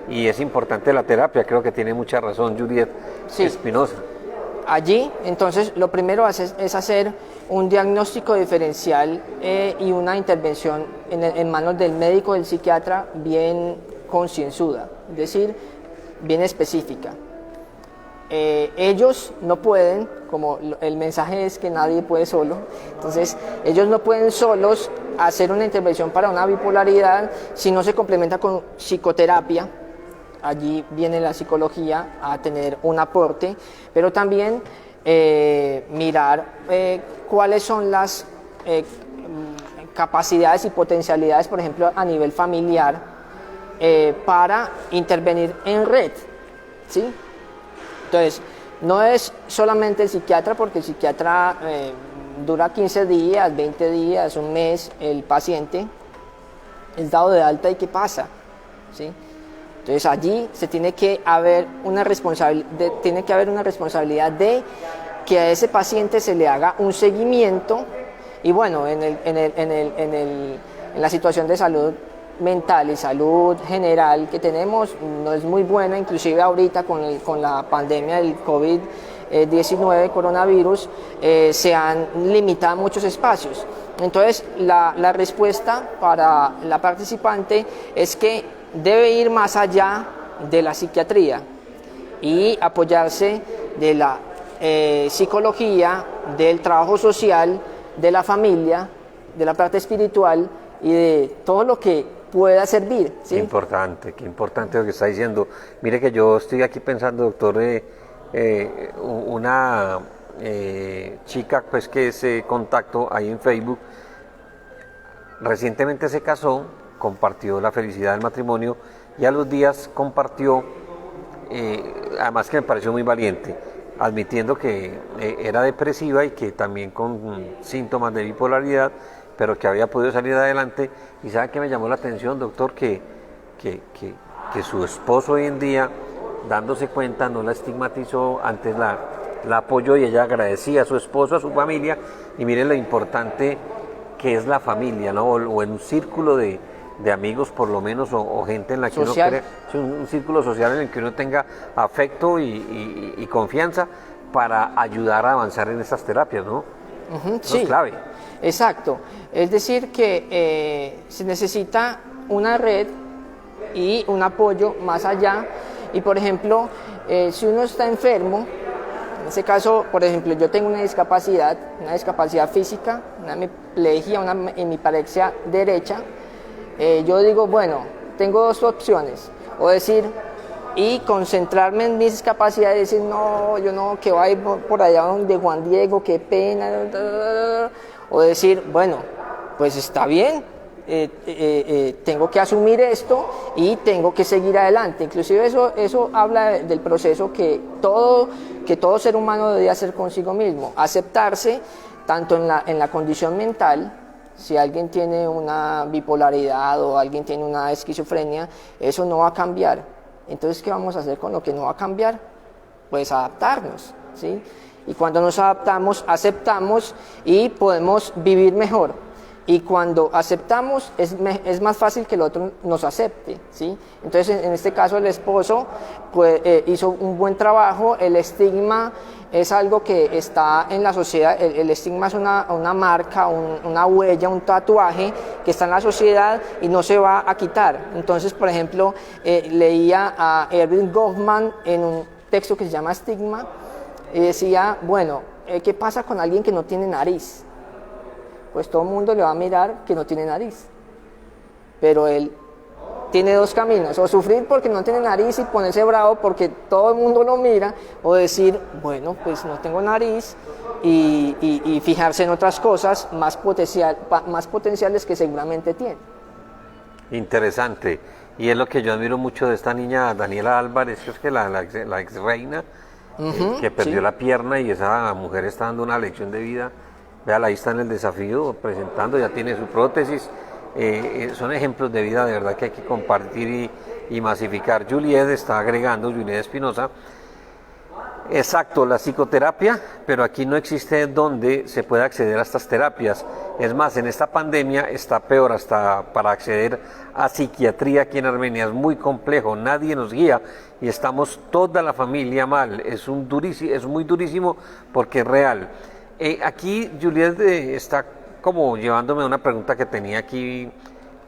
y es importante la terapia. Creo que tiene mucha razón Juliet Espinosa. Allí, entonces, lo primero es hacer un diagnóstico diferencial y una intervención en manos del médico, del psiquiatra, bien concienzuda, es decir, bien específica. Ellos no pueden, como el mensaje es que nadie puede solo, entonces ellos no pueden solos hacer una intervención para una bipolaridad si no se complementa con psicoterapia. Allí viene la psicología a tener un aporte, pero también mirar cuáles son las capacidades y potencialidades, por ejemplo, a nivel familiar, para intervenir en red, ¿sí? Entonces, no es solamente el psiquiatra, porque el psiquiatra dura 15 días, 20 días, un mes, el paciente es dado de alta y ¿qué pasa? ¿Sí? Entonces allí se tiene que haber una responsabilidad de que a ese paciente se le haga un seguimiento y bueno, en la situación de salud mental y salud general que tenemos no es muy buena, inclusive ahorita con la pandemia del COVID-19, coronavirus, se han limitado muchos espacios. Entonces la respuesta para la participante es que debe ir más allá de la psiquiatría y apoyarse de la psicología, del trabajo social, de la familia, de la parte espiritual y de todo lo que pueda servir, ¿sí? Qué importante lo que está diciendo. Mire que yo estoy aquí pensando, doctor, una chica pues que se contactó ahí en Facebook, recientemente se casó, compartió la felicidad del matrimonio y a los días compartió, además que me pareció muy valiente, admitiendo que era depresiva y que también con síntomas de bipolaridad, pero que había podido salir adelante. Y sabe que me llamó la atención, doctor, que su esposo hoy en día, dándose cuenta, no la estigmatizó, antes la apoyó y ella agradecía a su esposo, a su familia. Y miren lo importante que es la familia, ¿no? O en un círculo de amigos por lo menos, o gente en la que social. uno cree, un círculo social en el que uno tenga afecto y confianza para ayudar a avanzar en estas terapias, ¿no? Eso Sí, es clave. exacto. Es decir que se necesita una red y un apoyo más allá. Y por ejemplo, si uno está enfermo, en ese caso, por ejemplo, yo tengo una discapacidad física, una hemiplegia, una hemiparexia derecha. Yo digo, bueno, tengo dos opciones, o decir, y concentrarme en mis discapacidades y decir, no, yo no, que voy por allá donde Juan Diego, qué pena, o decir, bueno, pues está bien, tengo que asumir esto y tengo que seguir adelante. Inclusive eso habla del proceso que todo ser humano debe hacer consigo mismo, aceptarse tanto en la condición mental. Si alguien tiene una bipolaridad o alguien tiene una esquizofrenia, eso no va a cambiar. Entonces, ¿qué vamos a hacer con lo que no va a cambiar? Pues adaptarnos, ¿sí? Y cuando nos adaptamos, aceptamos y podemos vivir mejor. Y cuando aceptamos, es más fácil que el otro nos acepte, ¿sí? Entonces, en este caso, el esposo pues, hizo un buen trabajo. El estigma es algo que está en la sociedad. El estigma es una marca, una huella, un tatuaje que está en la sociedad y no se va a quitar. Entonces, por ejemplo, leía a Erving Goffman en un texto que se llama Estigma y decía, bueno, ¿qué pasa con alguien que no tiene nariz? Pues todo el mundo le va a mirar que no tiene nariz, pero él tiene dos caminos: o sufrir porque no tiene nariz y ponerse bravo porque todo el mundo lo mira, o decir, bueno, pues no tengo nariz y fijarse en otras cosas más potenciales que seguramente tiene. Interesante. Y es lo que yo admiro mucho de esta niña Daniela Álvarez, que es que la ex reina, que perdió la pierna, y esa mujer está dando una lección de vida. Véala, ahí está en el desafío presentando, ya tiene su prótesis. Son ejemplos de vida de verdad que hay que compartir y masificar. Juliet está agregando, Juliet Espinosa, exacto, la psicoterapia, pero aquí no existe donde se pueda acceder a estas terapias. Es más, en esta pandemia está peor, hasta para acceder a psiquiatría aquí en Armenia es muy complejo, nadie nos guía y estamos toda la familia mal. Es muy durísimo porque es real. Aquí Juliet está como llevándome a una pregunta que tenía aquí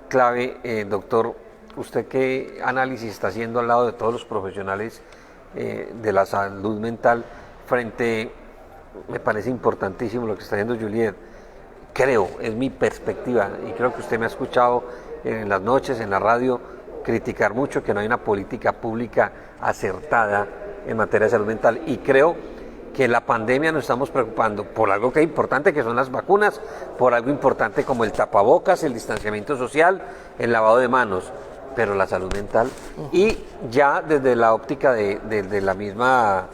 clave. Doctor, ¿usted qué análisis está haciendo al lado de todos los profesionales de la salud mental me parece importantísimo lo que está haciendo Juliet? Creo, es mi perspectiva, y creo que usted me ha escuchado en las noches, en la radio, criticar mucho que no hay una política pública acertada en materia de salud mental, y creo que la pandemia nos estamos preocupando por algo que es importante, que son las vacunas, por algo importante como el tapabocas, el distanciamiento social, el lavado de manos, pero la salud mental, y ya desde la óptica de la misma,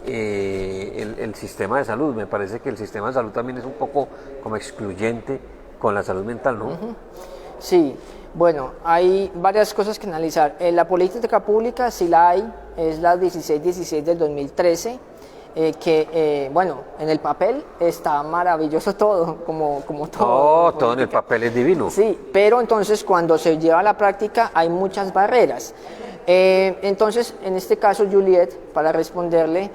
el sistema de salud, me parece que el sistema de salud también es un poco como excluyente con la salud mental, ¿no? Sí, bueno, hay varias cosas que analizar. La política pública sí la hay, es la 1616 del 2013, bueno, en el papel está maravilloso todo, como todo. Todo en el papel es divino. Sí, pero entonces cuando se lleva a la práctica hay muchas barreras. Entonces, en este caso, Juliet, para responderle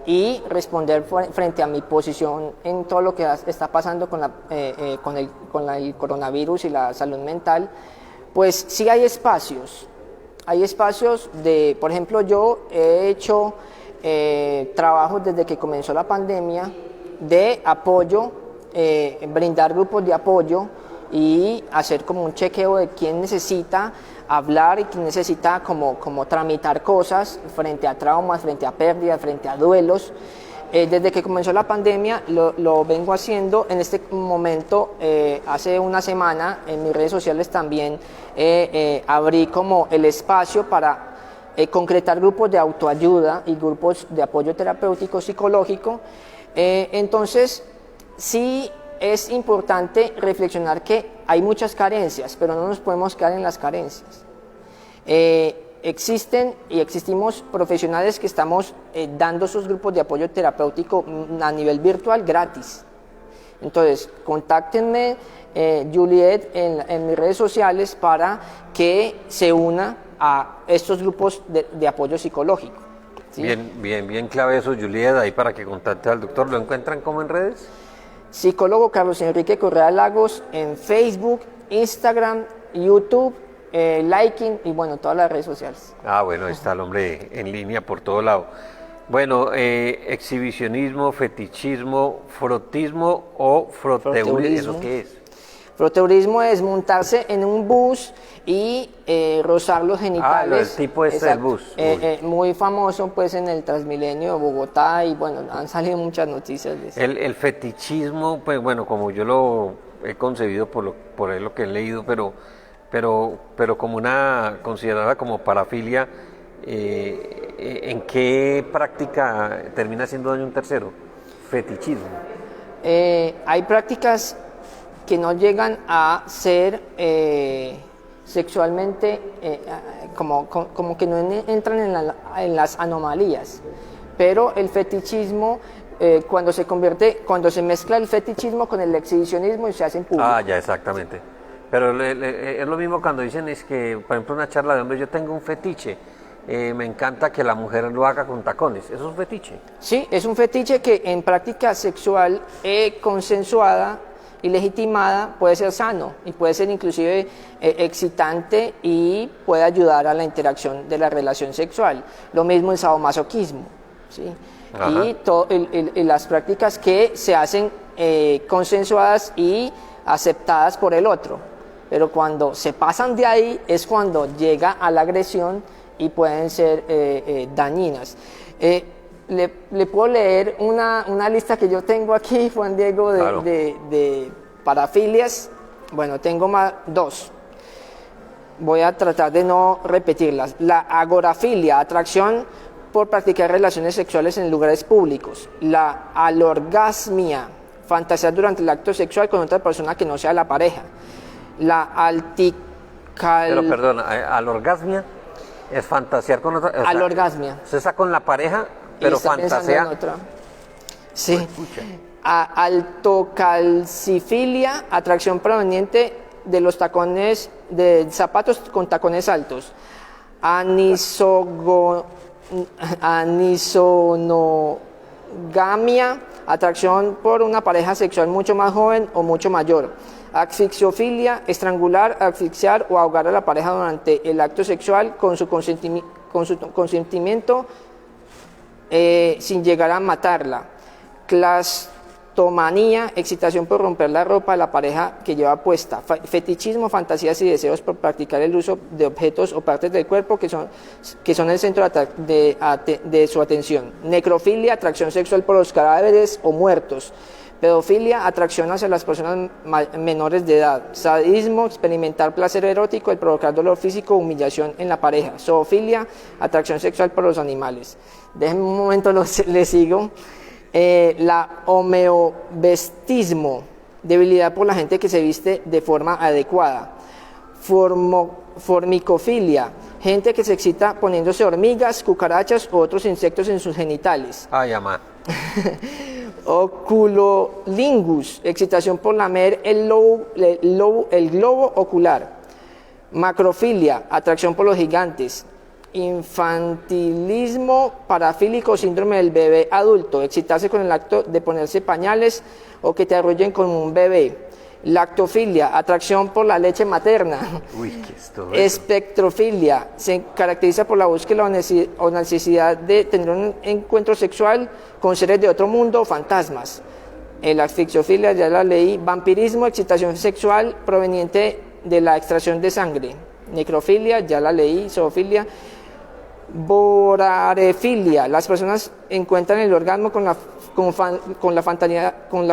y responder frente a mi posición en todo lo que está pasando con el coronavirus y la salud mental, pues sí hay espacios. Hay espacios por ejemplo, yo he hecho trabajos desde que comenzó la pandemia de apoyo, brindar grupos de apoyo y hacer como un chequeo de quién necesita hablar y quién necesita como tramitar cosas frente a traumas, frente a pérdidas, frente a duelos. Desde que comenzó la pandemia lo vengo haciendo. En este momento, hace una semana, en mis redes sociales también abrí como el espacio para concretar grupos de autoayuda y grupos de apoyo terapéutico psicológico. Entonces, sí es importante reflexionar que hay muchas carencias, pero no nos podemos quedar en las carencias. Existen y existimos profesionales que estamos dando esos grupos de apoyo terapéutico a nivel virtual gratis. Entonces, contáctenme, Juliet, en mis redes sociales para que se una a estos grupos de apoyo psicológico. ¿Sí? Bien clave eso, Juliet, ahí para que contacte al doctor. ¿Lo encuentran como en redes? Psicólogo Carlos Enrique Correa Lagos en Facebook, Instagram, YouTube, Liking y bueno, todas las redes sociales. Bueno, está el hombre en línea por todo lado. Bueno, exhibicionismo, fetichismo, frotismo o froteurismo, ¿eso qué es? Froteurismo es montarse en un bus y rozar los genitales. El tipo es el bus. Muy famoso pues en el Transmilenio de Bogotá y bueno, han salido muchas noticias de eso. El fetichismo, pues bueno, como yo lo he concebido por lo que he leído, pero como considerada como parafilia, ¿en qué práctica termina haciendo daño un tercero? Fetichismo. Hay prácticas que no llegan a ser sexualmente, como que no entran en las anomalías, pero el fetichismo, cuando se mezcla el fetichismo con el exhibicionismo y se hace en público. Ya, exactamente. Pero es lo mismo cuando dicen, es que, por ejemplo, una charla de hombres, yo tengo un fetiche, me encanta que la mujer lo haga con tacones, ¿eso es un fetiche? Sí, es un fetiche que en práctica sexual consensuada y legitimada puede ser sano y puede ser inclusive excitante y puede ayudar a la interacción de la relación sexual. Lo mismo el sadomasoquismo, ¿sí? Y las prácticas que se hacen consensuadas y aceptadas por el otro. Pero cuando se pasan de ahí es cuando llega a la agresión y pueden ser dañinas. Le puedo leer una lista que yo tengo aquí, Juan Diego, claro, de parafilias. Bueno, tengo dos. Voy a tratar de no repetirlas. La agorafilia, atracción por practicar relaciones sexuales en lugares públicos. La alorgasmia, fantasear durante el acto sexual con otra persona que no sea la pareja. La Pero perdón, alorgasmia es fantasear con otra. Alorgasmia. Se está con la pareja, pero fantasea. Sí. Altocalcifilia, atracción proveniente de los tacones, de zapatos con tacones altos. Anisonogamia, atracción por una pareja sexual mucho más joven o mucho mayor. Asfixiofilia, estrangular, asfixiar o ahogar a la pareja durante el acto sexual con su consentimiento sin llegar a matarla. Clastomanía, excitación por romper la ropa de la pareja que lleva puesta. Fetichismo, fantasías y deseos por practicar el uso de objetos o partes del cuerpo que son el centro de su atención. Necrofilia, atracción sexual por los cadáveres o muertos. Pedofilia, atracción hacia las personas menores de edad. Sadismo, experimentar placer erótico, el provocar dolor físico o humillación en la pareja. Zoofilia, atracción sexual por los animales. Déjenme un momento, le sigo. La homeobestismo, debilidad por la gente que se viste de forma adecuada. Formicofilia, gente que se excita poniéndose hormigas, cucarachas u otros insectos en sus genitales. Amá. Oculolingus, excitación por lamer el globo ocular. Macrofilia, atracción por los gigantes. Infantilismo parafílico, síndrome del bebé adulto, excitarse con el acto de ponerse pañales o que te arrullen con un bebé. Lactofilia, atracción por la leche materna. Uy, ¿qué es todo eso? Espectrofilia, se caracteriza por la búsqueda o necesidad de tener un encuentro sexual con seres de otro mundo o fantasmas. La asfixiofilia, ya la leí. Vampirismo, excitación sexual proveniente de la extracción de sangre. Necrofilia, ya la leí. Zoofilia. Vorarefilia, las personas encuentran el orgasmo con la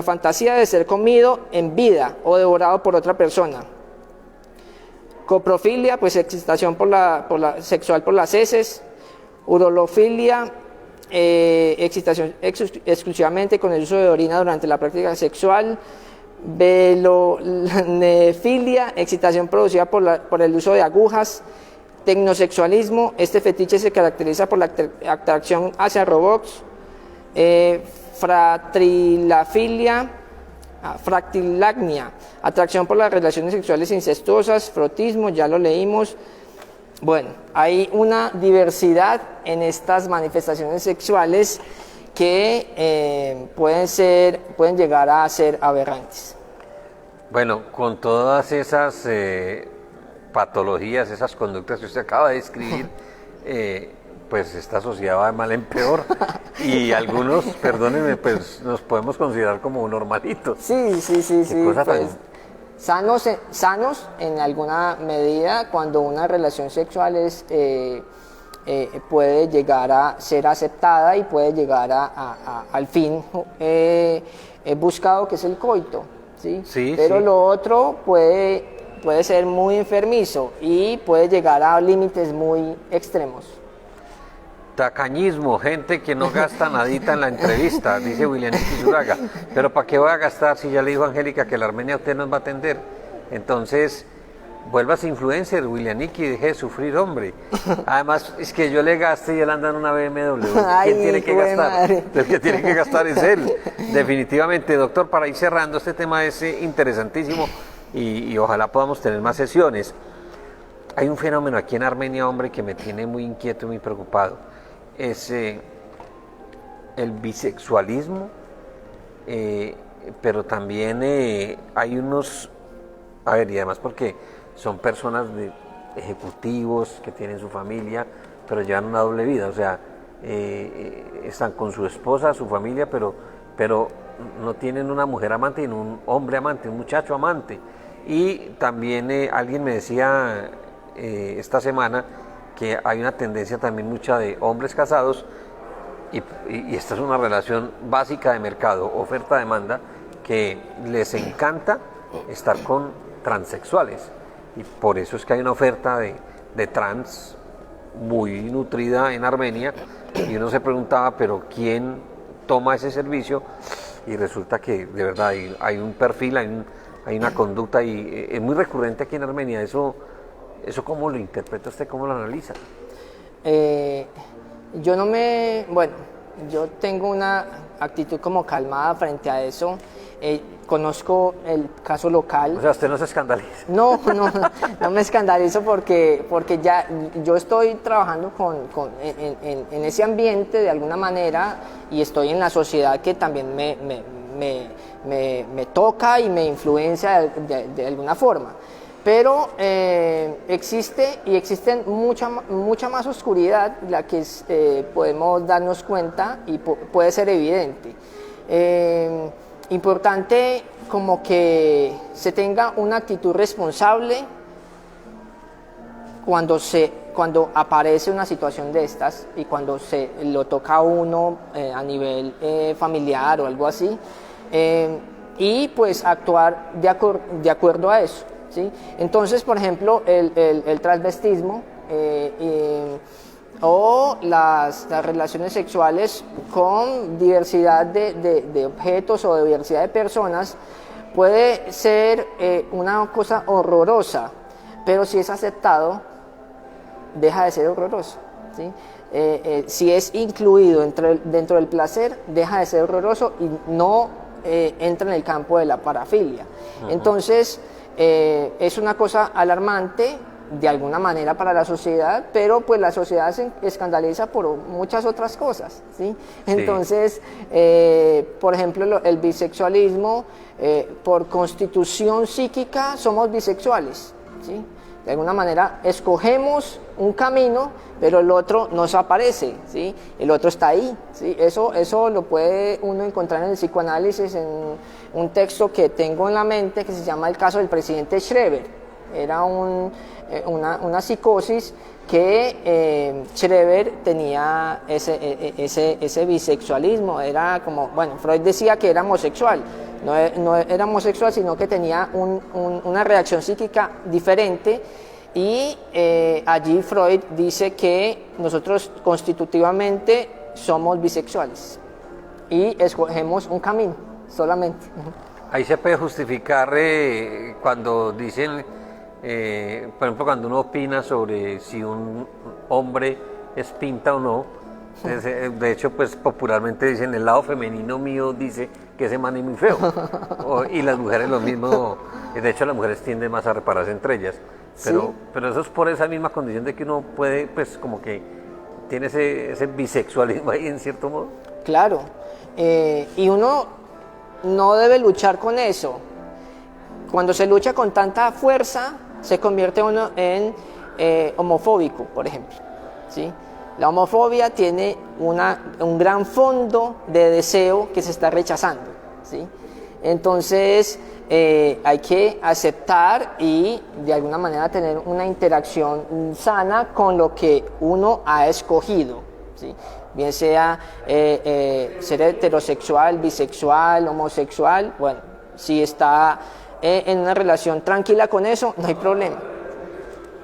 fantasía de ser comido en vida o devorado por otra persona. Coprofilia, pues excitación sexual por las heces. Urolofilia, excitación exclusivamente con el uso de orina durante la práctica sexual. Velonefilia, excitación producida por el uso de agujas. Tecnosexualismo, este fetiche se caracteriza por la atracción hacia robots. Fractilagnia, atracción por las relaciones sexuales incestuosas. Frotismo, ya lo leímos. Bueno, hay una diversidad en estas manifestaciones sexuales que pueden llegar a ser aberrantes. Bueno, con todas esas patologías, esas conductas que usted acaba de describir, pues esta sociedad va de mal en peor y algunos, perdónenme, pues nos podemos considerar como normalitos. Sí. Pues, sanos en alguna medida cuando una relación sexual puede llegar a ser aceptada y puede llegar al fin buscado, que es el coito. ¿Sí? Pero lo otro puede ser muy enfermizo y puede llegar a límites muy extremos. Tacañismo, gente que no gasta nadita en la entrevista, dice William Zuraga. Pero ¿para qué voy a gastar si ya le dijo Angélica que la Armenia usted nos va a atender? Entonces, vuélvase influencer, William Nicky, deje de sufrir, hombre. Además, es que yo le gaste y él anda en una BMW. ¿Quién tiene que gastar? Madre. El que tiene que gastar es él. Definitivamente, doctor, para ir cerrando, este tema es interesantísimo y ojalá podamos tener más sesiones. Hay un fenómeno aquí en Armenia, hombre, que me tiene muy inquieto y muy preocupado. Es el bisexualismo, pero también hay unos, a ver, y además porque son personas ejecutivos que tienen su familia, pero llevan una doble vida, o sea, están con su esposa, su familia, pero no tienen una mujer amante, sino un hombre amante, un muchacho amante. Y también alguien me decía esta semana que hay una tendencia también mucha de hombres casados y esta es una relación básica de mercado, oferta-demanda, que les encanta estar con transexuales y por eso es que hay una oferta de trans muy nutrida en Armenia y uno se preguntaba, pero ¿quién toma ese servicio? Y resulta que de verdad hay un perfil, hay una conducta y es muy recurrente aquí en Armenia. ¿Eso cómo lo interpreta usted, cómo lo analiza? Yo tengo una actitud como calmada frente a eso. Conozco el caso local. O sea, ¿usted no se escandaliza? No me escandalizo porque ya yo estoy trabajando en ese ambiente de alguna manera y estoy en la sociedad que también me toca y me influencia de alguna forma. Pero existe mucha más oscuridad, la que podemos darnos cuenta y puede ser evidente. Importante como que se tenga una actitud responsable cuando aparece una situación de estas y cuando se lo toca a uno a nivel familiar o algo así, y pues actuar de acuerdo a eso. ¿Sí? Entonces, por ejemplo, el transvestismo o las relaciones sexuales con diversidad de objetos o diversidad de personas puede ser una cosa horrorosa, pero si es aceptado, deja de ser horroroso. ¿Sí? Si es incluido dentro del placer, deja de ser horroroso y no entra en el campo de la parafilia. Uh-huh. Entonces, es una cosa alarmante de alguna manera para la sociedad, pero pues la sociedad se escandaliza por muchas otras cosas, ¿sí? Entonces, por ejemplo, el bisexualismo, por constitución psíquica somos bisexuales, ¿sí? De alguna manera escogemos un camino, pero el otro nos aparece, ¿sí? El otro está ahí, ¿sí? Eso lo puede uno encontrar en el psicoanálisis, en un texto que tengo en la mente que se llama El caso del presidente Schreber. Era una psicosis que Schreber tenía ese bisexualismo, era como, bueno, Freud decía que era homosexual, no era homosexual, sino que tenía una reacción psíquica diferente, y allí Freud dice que nosotros constitutivamente somos bisexuales y escogemos un camino solamente. Ahí se puede justificar cuando dicen, por ejemplo, cuando uno opina sobre si un hombre es pinta o no. De hecho, pues popularmente dicen, el lado femenino mío dice que ese man es muy feo. Y las mujeres lo mismo. De hecho, las mujeres tienden más a repararse entre ellas. Pero eso es por esa misma condición de que uno puede, pues como que tiene ese bisexualismo ahí en cierto modo. Claro. Y uno no debe luchar con eso. Cuando se lucha con tanta fuerza, se convierte uno en homofóbico, por ejemplo, ¿sí? La homofobia tiene un gran fondo de deseo que se está rechazando, ¿sí? Entonces hay que aceptar y de alguna manera tener una interacción sana con lo que uno ha escogido, ¿sí? Bien sea ser heterosexual, bisexual, homosexual. Bueno, si está en una relación tranquila con eso, no hay problema.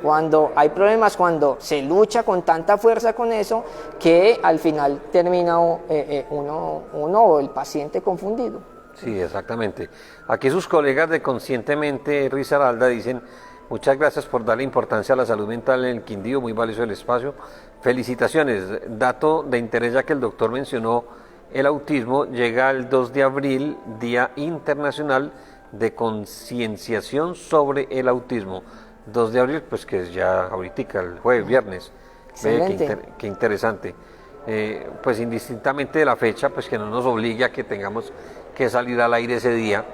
Cuando hay problemas, cuando se lucha con tanta fuerza con eso, que al final termina uno o el paciente confundido. Sí, exactamente. Aquí sus colegas de Conscientemente Risaralda dicen: muchas gracias por darle importancia a la salud mental en el Quindío, muy valioso el espacio. Felicitaciones. Dato de interés, ya que el doctor mencionó el autismo, llega el 2 de abril, Día Internacional de Concienciación sobre el Autismo. 2 de abril, pues que es ya ahorita, el jueves, viernes. Qué interesante. Pues indistintamente de la fecha, pues que no nos obligue a que tengamos que salir al aire ese día.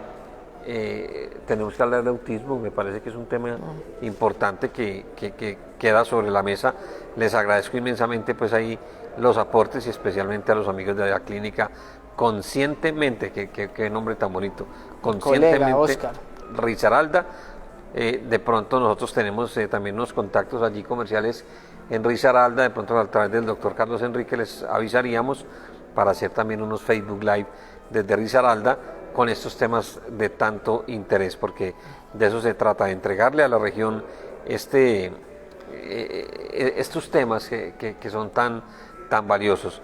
Tenemos que hablar de autismo, me parece que es un tema importante que queda sobre la mesa. Les agradezco inmensamente pues ahí los aportes, y especialmente a los amigos de la clínica Conscientemente, qué nombre tan bonito, Conscientemente Risaralda. De pronto nosotros tenemos también unos contactos allí comerciales en Risaralda, de pronto a través del doctor Carlos Enrique les avisaríamos para hacer también unos Facebook Live desde Risaralda con estos temas de tanto interés, porque de eso se trata, de entregarle a la región estos temas que son tan valiosos.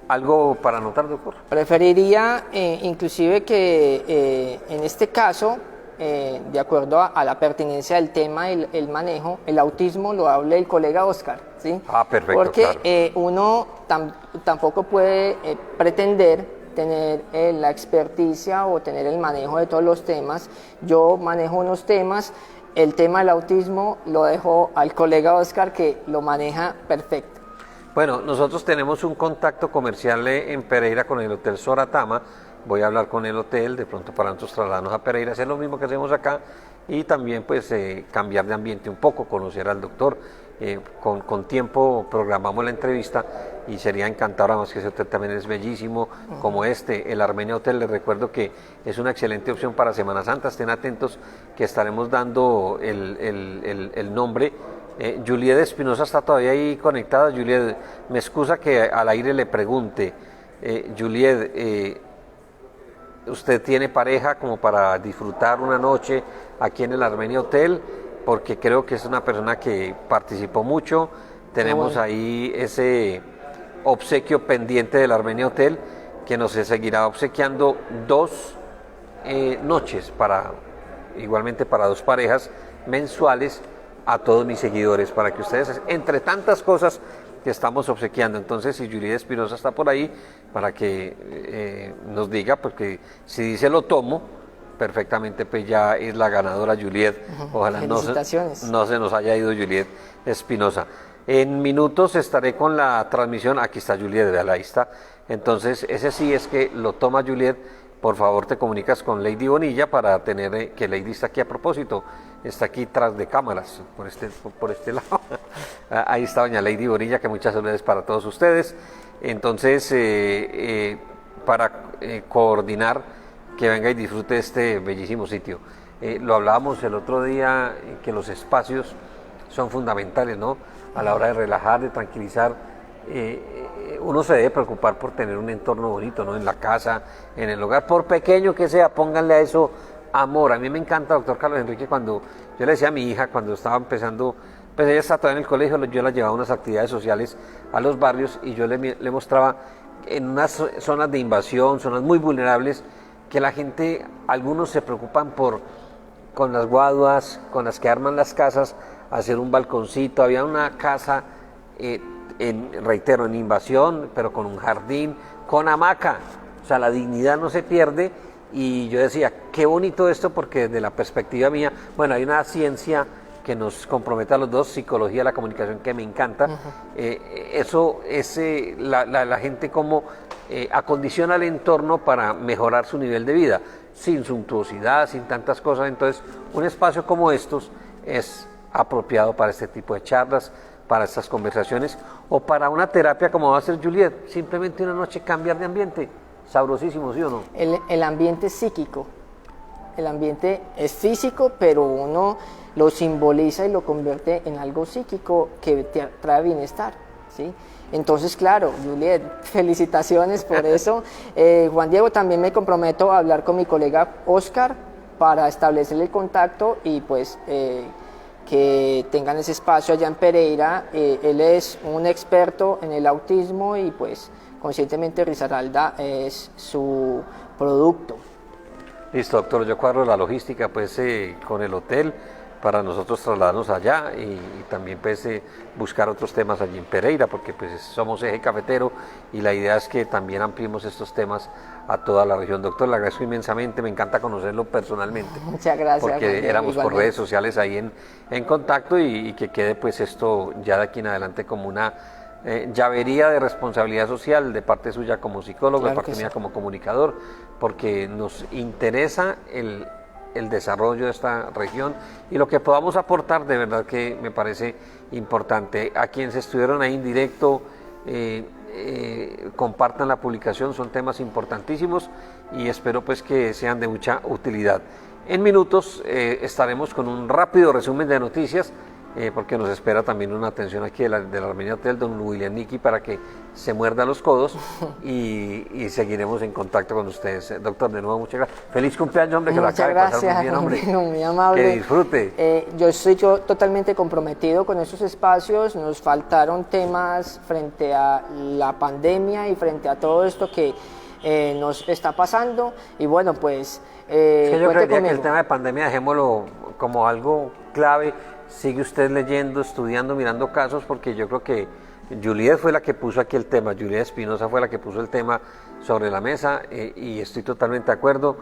¿Algo para anotar, doctor? Preferiría inclusive que en este caso, de acuerdo a la pertinencia del tema, el manejo, el autismo lo hable el colega Oscar, ¿sí? Perfecto. Porque claro. Uno tampoco puede pretender tener la experticia o tener el manejo de todos los temas. Yo manejo unos temas, el tema del autismo lo dejo al colega Oscar, que lo maneja perfecto. Bueno, nosotros tenemos un contacto comercial en Pereira con el Hotel Soratama. Voy a hablar con el hotel, de pronto para nosotros trasladarnos a Pereira, hacer lo mismo que hacemos acá, y también pues cambiar de ambiente un poco, conocer al doctor. Con tiempo programamos la entrevista y sería encantador, además que ese hotel también es bellísimo, como el Armenia Hotel. Les recuerdo que es una excelente opción para Semana Santa. Estén atentos que estaremos dando el nombre. Juliet Espinosa está todavía ahí conectada. Juliet, me excusa que al aire le pregunte. Juliet, ¿usted tiene pareja como para disfrutar una noche aquí en el Armenia Hotel? Porque creo que es una persona que participó mucho. Tenemos ahí ese obsequio pendiente del Armenia Hotel, que nos seguirá obsequiando 2 noches igualmente para 2 parejas mensuales a todos mis seguidores, para que ustedes, entre tantas cosas que estamos obsequiando. Entonces, si Juliet Espinosa está por ahí, para que nos diga, porque si dice lo tomo, perfectamente, pues ya es la ganadora Juliet. Ojalá Felicitaciones. no se nos haya ido Juliet Espinosa. En minutos estaré con la transmisión. Aquí está Juliet, véala, ahí está. Entonces, ese sí es que lo toma Juliet. Por favor, te comunicas con Lady Bonilla para tener que Lady está aquí a propósito. Está aquí tras de cámaras, por este lado. Ahí está doña Lady Bonilla, que muchas saludos para todos ustedes. Entonces, para coordinar que venga y disfrute este bellísimo sitio. Lo hablábamos el otro día, que los espacios son fundamentales, ¿no? A la hora de relajar, de tranquilizar. Uno se debe preocupar por tener un entorno bonito, ¿no? En la casa, en el hogar, por pequeño que sea, pónganle a eso amor. A mí me encanta, doctor Carlos Enrique, cuando yo le decía a mi hija, cuando estaba empezando, pues ella estaba todavía en el colegio, yo la llevaba a unas actividades sociales a los barrios y yo le mostraba en unas zonas de invasión, zonas muy vulnerables, que la gente, algunos se preocupan con las guaduas, con las que arman las casas, hacer un balconcito. Había una casa, reitero, en invasión, pero con un jardín, con hamaca. O sea, la dignidad no se pierde. Y yo decía, qué bonito esto, porque desde la perspectiva mía, bueno, hay una ciencia que nos compromete a los dos, psicología de la comunicación, que me encanta. Eso es la gente como acondiciona el entorno para mejorar su nivel de vida, sin suntuosidad, sin tantas cosas. Entonces, un espacio como estos es apropiado para este tipo de charlas, para estas conversaciones, o para una terapia como va a ser Juliet, simplemente una noche cambiar de ambiente. Sabrosísimo, ¿sí o no? El ambiente es psíquico. El ambiente es físico, pero uno lo simboliza y lo convierte en algo psíquico que te trae bienestar, ¿sí? Entonces, claro, Juliet, felicitaciones por eso. Juan Diego, también me comprometo a hablar con mi colega Oscar para establecer el contacto y pues que tengan ese espacio allá en Pereira. Él es un experto en el autismo y pues conscientemente Risaralda es su producto. Listo, doctor, yo cuadro la logística pues con el hotel para nosotros trasladarnos allá y también pues buscar otros temas allí en Pereira, porque pues somos eje cafetero y la idea es que también ampliemos estos temas a toda la región. Doctor, le agradezco inmensamente, me encanta conocerlo personalmente. Muchas gracias. Porque éramos por redes sociales ahí en contacto y que quede pues esto ya de aquí en adelante como una llavería de responsabilidad social de parte suya como psicólogo, claro, de parte mía como comunicador, porque nos interesa el desarrollo de esta región y lo que podamos aportar, de verdad que me parece importante. A quienes estuvieron ahí en directo, compartan la publicación, son temas importantísimos y espero pues que sean de mucha utilidad. En minutos estaremos con un rápido resumen de noticias, porque nos espera también una atención aquí de la Armenia Hotel, don William Nicky, para que se muerda los codos y seguiremos en contacto con ustedes. Doctor, de nuevo, muchas gracias. Feliz cumpleaños, hombre, que lo acabe de pasar muy bien, hombre. Muy amable. Que disfrute. Yo estoy totalmente comprometido con estos espacios. Nos faltaron temas frente a la pandemia y frente a todo esto que nos está pasando. Y bueno, pues... es que yo creería que el tema de pandemia dejémoslo como algo clave. Sigue usted leyendo, estudiando, mirando casos, porque yo creo que Juliet fue la que puso aquí el tema, Juliet Espinosa fue la que puso el tema sobre la mesa y estoy totalmente de acuerdo.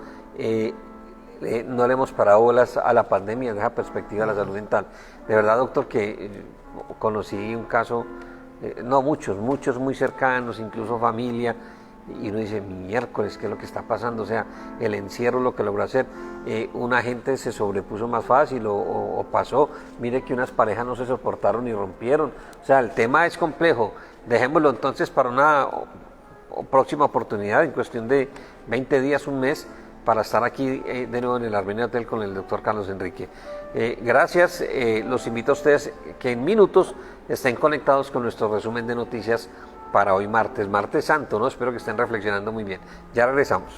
No le hemos parado bolas a la pandemia en esa perspectiva de la salud mental. De verdad, doctor, que conocí un caso, no muchos muy cercanos, incluso familia, y uno dice, miércoles, ¿qué es lo que está pasando? O sea, el encierro, lo que logró hacer, una gente se sobrepuso más fácil o pasó, mire que unas parejas no se soportaron y rompieron. O sea, el tema es complejo. Dejémoslo entonces para una próxima oportunidad, en cuestión de 20 días, un mes, para estar aquí de nuevo en el Armenia Hotel con el doctor Carlos Enrique. Gracias, los invito a ustedes que en minutos estén conectados con nuestro resumen de noticias para hoy martes Santo, ¿no? Espero que estén reflexionando muy bien. Ya regresamos.